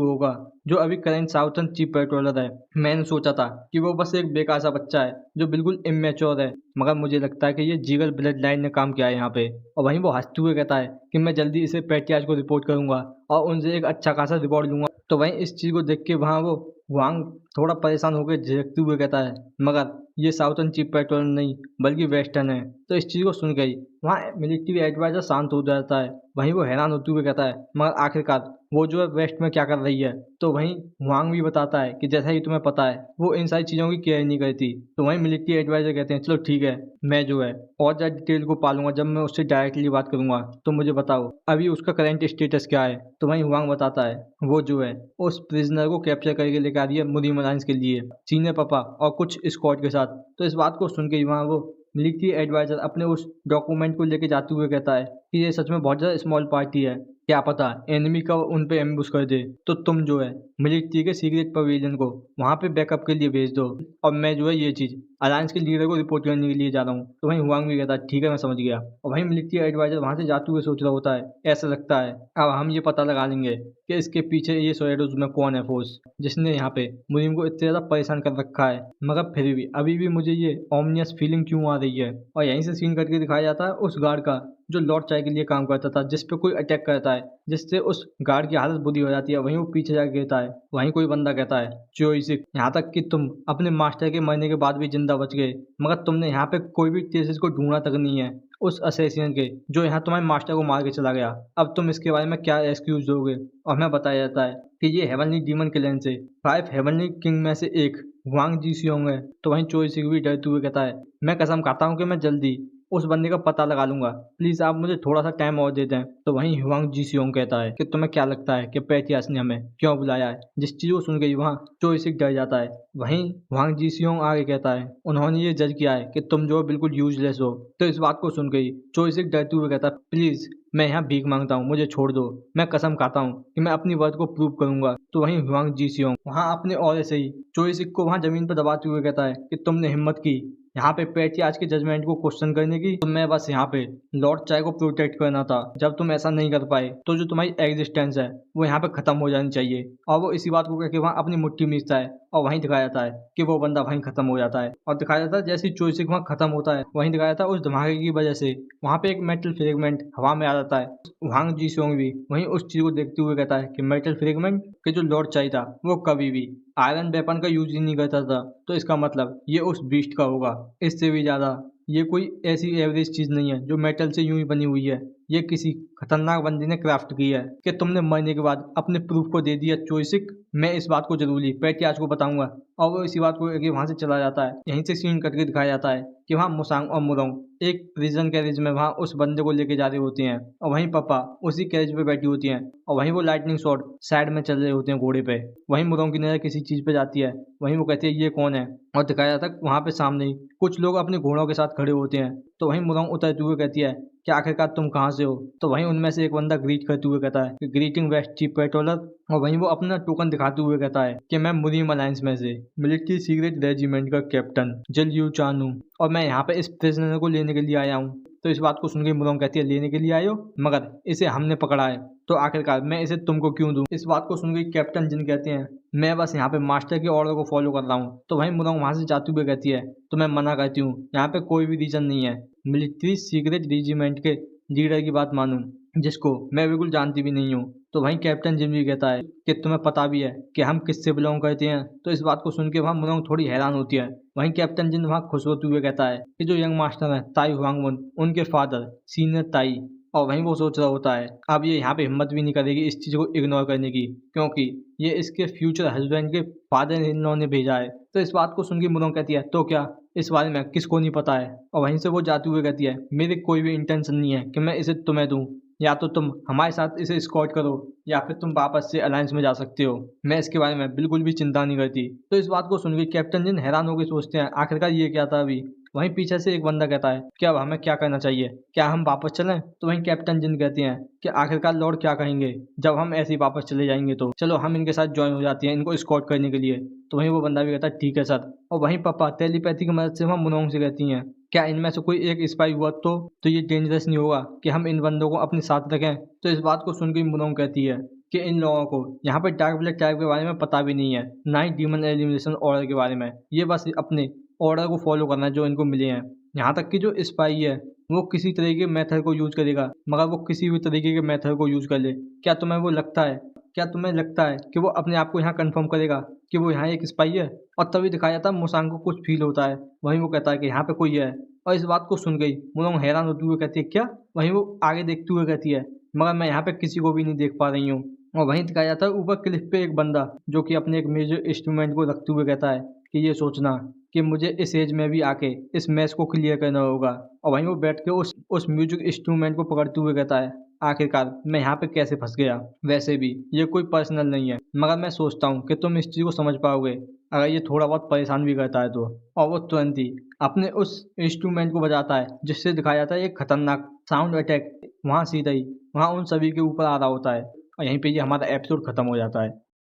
होगा जो अभी करंट साउथर्न चीफ पेट्रोलर है। मैंने सोचा था कि वो बस एक बेकार सा बच्चा है जो बिल्कुल इमेच्योर है, मगर मुझे लगता है कि ये जीगल ब्लड लाइन ने काम किया है यहाँ पे। और वहीं वो हंसते हुए कहता है कि मैं जल्दी इसे पेट्रियाज को रिपोर्ट करूंगा और उनसे एक अच्छा खासा रिवॉर्ड लूंगा। तो वहीं इस चीज़ को देख के वहाँ वो वांग थोड़ा परेशान होकर झिझकते हुए कहता है मगर ये साउथर्न चीफ पेट्रोलर नहीं बल्कि वेस्टर्न है। तो इस चीज़ को सुन गई वहाँ मिलिट्री एडवाइजर शांत हो जाता है। वहीं वो हैरान होते हुए कहता है मगर आखिरकार वो जो है वेस्ट में क्या कर रही है। तो वहीं वांग भी बताता है कि जैसा कि तुम्हें पता है वो इन सारी चीज़ों की केयर नहीं करती। तो वहीं मिलिट्री एडवाइजर कहते हैं चलो ठीक है, मैं जो है और ज़्यादा डिटेल को पालूंगा, जब मैं उससे डायरेक्टली बात करूंगा तो मुझे बताओ अभी उसका करंट स्टेटस क्या है। तो वहीं वांग बताता है वो जो है उस प्रिजनर को कैप्चर करके लेकर आ रही है मुरीम अलायंस के लिए सीनियर पापा और कुछ स्क्वाड के साथ। तो इस बात को सुन के वहाँ वो मिलिट्री एडवाइजर अपने उस डॉक्यूमेंट को लेके जाते हुए कहता है कि ये सच में बहुत ज़्यादा स्मॉल पार्टी है, क्या पता एनिमी का उन पे एम्बुश कर दे, तो तुम जो है मिलिट्री के सीक्रेट पवेलियन को वहाँ पे बैकअप के लिए भेज दो और मैं जो है ये चीज़ अलायंस के लीडर को रिपोर्ट करने के लिए जा रहा हूँ। तो वहीं हुआंग भी कहता है ठीक है मैं समझ गया। और वहीं मिलिट्री एडवाइजर वहाँ से जाते हुए सोच रहा होता है ऐसा लगता है अब हम ये पता लगा लेंगे कि इसके पीछे ये शैडोज में कौन है फोर्स जिसने यहाँ पे मुनीम को इतने ज़्यादा परेशान कर रखा है। मगर फिर भी अभी भी मुझे ये ओमनियस फीलिंग क्यों आ रही है। और यहीं से सीन करके दिखाया जाता है उस गार्ड का जो लॉर्ड चाय के लिए काम करता था, जिस पे कोई अटैक करता है जिससे उस गार्ड की हालत बुरी हो जाती है। वहीं वो पीछे जाके गिरता है। वहीं कोई बंदा कहता है चोइसिक यहाँ तक कि तुम अपने मास्टर के मरने के बाद भी जिंदा बच गए, मगर तुमने यहाँ पे कोई भी ट्रेसेस को ढूंढा तक नहीं है उस असैसिन के जो यहाँ तुम्हारे मास्टर को मार के चला गया। अब तुम इसके बारे में क्या एक्सक्यूज दोगे। और हमें बताया जाता है कि ये हेवनली डीमन क्लैन से 5 हेवनली किंग में से एक वांग जी सियोंग है। तो वहीं चोइसिक भी डरते हुए कहता है मैं कसम खाता हूँ कि मैं जल्दी उस बंदे का पता लगा लूंगा, प्लीज आप मुझे थोड़ा सा टाइम और दे दें। तो वहीं हुआंग जी सियोंग कहता है कि तुम्हें क्या लगता है कि पेट्रियास ने हमें क्यों बुलाया है। जिस चीज को सुन गई वहाँ चोइसिक डर जाता है। वहीं हुआंग जी सियोंग आगे कहता है उन्होंने ये जज किया है कि तुम जो बिल्कुल यूजलेस हो। तो इस बात को सुन गई चोइसिक डरते हुए कहता है प्लीज मैं यहाँ भीख मांगता हूँ, मुझे छोड़ दो, मैं कसम खाता हूँ कि मैं अपनी वर्ड को प्रूव करूंगा। तो वहीं हुआंग जी सियोंग वहाँ अपने और ऐसे ही चोइसिक को वहाँ जमीन पर दबाते हुए कहता है कि तुमने हिम्मत की यहाँ पे पेट्रियार्च के जजमेंट को क्वेश्चन करने की, तो मैं बस यहाँ पे लॉर्ड चाय को प्रोटेक्ट करना था। जब तुम ऐसा नहीं कर पाए तो जो तुम्हारी एग्जिस्टेंस है वो यहाँ पे खत्म हो जानी चाहिए। और वो इसी बात को कहकर वहाँ अपनी मुट्ठी मीचता है और वहीं दिखाया जाता है कि वो बंदा वहीं खत्म हो जाता है। और दिखाया जाता है जैसे ही चोइसिक वहाँ खत्म होता है वहीं दिखाया जाता है उस धमाके की वजह से वहाँ पे एक मेटल फ्रेगमेंट हवा में आ जाता है। वांग जी सोंग भी वहीं उस चीज को देखते हुए कहता है कि मेटल फ्रेगमेंट के जो लॉर्ड चाय था वो कभी भी आयरन वेपन का यूज ही नहीं करता था, तो इसका मतलब ये उस बीस्ट का होगा। इससे भी ज़्यादा ये कोई ऐसी एवरेज चीज़ नहीं है जो मेटल से यूं ही बनी हुई है, ये किसी खतरनाक बंदे ने क्राफ्ट की है। कि तुमने मरने के बाद अपने प्रूफ को दे दिया चोइसिक, मैं इस बात को जरूरी पेट्रियार्च को बताऊंगा। और वो इसी बात को लेकर वहाँ से चला जाता है। यहीं से सीन करके दिखाया जाता है कि वहाँ मुसांग और मुरोंग एक प्रिजन कैरेज में वहाँ उस बंदे को लेके जा रहे होते हैं और वहीं पापा उसी कैरेज पे बैठी होती हैं और वहीं वो लाइटनिंग शॉट साइड में चल रहे होते हैं घोड़े पे। वहीं मुरोंग की नजर किसी चीज पे जाती है, वहीं वो कहती है ये कौन है। और दिखाया जाता है वहाँ पे सामने ही कुछ लोग अपने घोड़ों के साथ खड़े होते हैं। तो वहीं मुरोंग उतरते हुए कहती है कि आखिरकार तुम कहाँ से हो। तो वहीं उनमें से एक बंदा ग्रीट करते हुए कहता है कि ग्रीटिंग वेस्ट चीफ पेट्रोलर। और वहीं वो अपना टोकन दिखाते हुए कहता है कि मैं मुरीम अलायंस में से मिलिट्री सीक्रेट रेजिमेंट का कैप्टन जल यू चान हूँ और मैं यहाँ पे इस प्रिजनर को लेने के लिए आया हूँ। तो इस बात को सुन के मुरोंग कहती है लेने के लिए आए हो, मगर इसे हमने पकड़ा है तो आखिरकार मैं इसे तुमको क्यों दूं। इस बात को सुन के कैप्टन जिन कहते हैं मैं बस यहाँ पे मास्टर के ऑर्डर को फॉलो कर रहा हूँ। तो वहीं मुरोंग वहाँ से जाते हुए कहती है तो मैं मना करती हूँ, यहाँ पे कोई भी रीजन नहीं है मिलिट्री सीक्रेट रेजिमेंट के लीडर की बात मानूं जिसको मैं बिल्कुल जानती भी नहीं हूँ। तो वहीं कैप्टन जिम भी कहता है कि तुम्हें पता भी है कि हम किससे बिलोंग करते हैं। तो इस बात को सुन के वहाँ मुरोंग थोड़ी हैरान होती है। वहीं कैप्टन जिन वहाँ खुश होते हुए कहता है कि जो यंग मास्टर है ताई हुआंगमुन उनके फादर सीनियर ताई। और वहीं वो सोच रहा होता है अब ये यहाँ पे हिम्मत भी नहीं करेगी इस चीज़ को इग्नोर करने की, क्योंकि ये इसके फ्यूचर हस्बैंड के फादर इन लॉ ने भेजा है। तो इस बात को सुन के मुरोंग कहती है तो क्या इस बारे में किसको नहीं पता है। और वहीं से वो जाते हुए कहती है मेरे कोई भी इंटेंशन नहीं है कि मैं इसे तुम्हें दूं, या तो तुम हमारे साथ इसे स्कॉट करो या फिर तुम वापस से अलायंस में जा सकते हो, मैं इसके बारे में बिल्कुल भी चिंता नहीं करती। तो इस बात को सुन के कैप्टन जिन हैरान होकर सोचते हैं आखिरकार ये क्या था अभी। वहीं पीछे से एक बंदा कहता है कि अब हमें क्या करना चाहिए, क्या हम वापस चलें? तो वहीं कैप्टन जिन कहती हैं कि आखिरकार लॉर्ड क्या कहेंगे जब हम ऐसे ही वापस चले जाएंगे, तो चलो हम इनके साथ ज्वाइन हो जाती हैं इनको एस्कॉर्ट करने के लिए। तो वहीं वो बंदा भी कहता है ठीक है सर। और वहीं पापा टेलीपैथी की मदद से वहाँ मुनोंग से कहती हैं क्या इनमें से कोई एक स्पाई हुआ तो ये डेंजरस नहीं होगा कि हम इन बंदों को अपने साथ रखें? तो इस बात को सुनकर मुनोंग कहती है कि इन लोगों को यहाँ पे डार्क ब्लड टाइप के बारे में पता भी नहीं है, ना ही डीमन एलिमिनेशन ऑर्डर के बारे में। ये बस अपने ऑर्डर को फॉलो करना है जो इनको मिले हैं। यहाँ तक कि जो स्पाई है वो किसी तरीके के मेथड को यूज करेगा, मगर वो किसी भी तरीके के मेथड को यूज कर ले, क्या तुम्हें लगता है कि वो अपने आप को यहाँ कंफर्म करेगा कि वो यहाँ एक स्पाई है? और तभी दिखाया जाता है मुसांग को कुछ फील होता है। वहीं वो कहता है कि यहाँ पे कोई है। और इस बात को सुन गई मुनोंग हैरान होते हुए कहती है क्या? वहीं वो आगे देखते हुए कहती है मगर मैं यहाँ पे किसी को भी नहीं देख पा रही हूँ। और वहीं दिखाया जाता है ऊपर क्लिफ पे एक बंदा जो कि अपने एक मेजर इंस्ट्रूमेंट को रखते हुए कहता है कि ये सोचना कि मुझे इस एज में भी आके इस मैच को क्लियर करना होगा। और वहीं वो बैठ के उस म्यूजिक इंस्ट्रूमेंट को पकड़ते हुए कहता है आखिरकार मैं यहाँ पे कैसे फंस गया? वैसे भी ये कोई पर्सनल नहीं है, मगर मैं सोचता हूँ कि तुम इस चीज़ को समझ पाओगे अगर ये थोड़ा बहुत परेशान भी करता है तो। और वो तुरंत ही अपने उस इंस्ट्रूमेंट को बजाता है जिससे दिखाया जाता है एक खतरनाक साउंड अटैक वहाँ सीधा ही वहाँ उन सभी के ऊपर आ रहा होता है। और यहीं पे ये हमारा एपिसोड खत्म हो जाता है।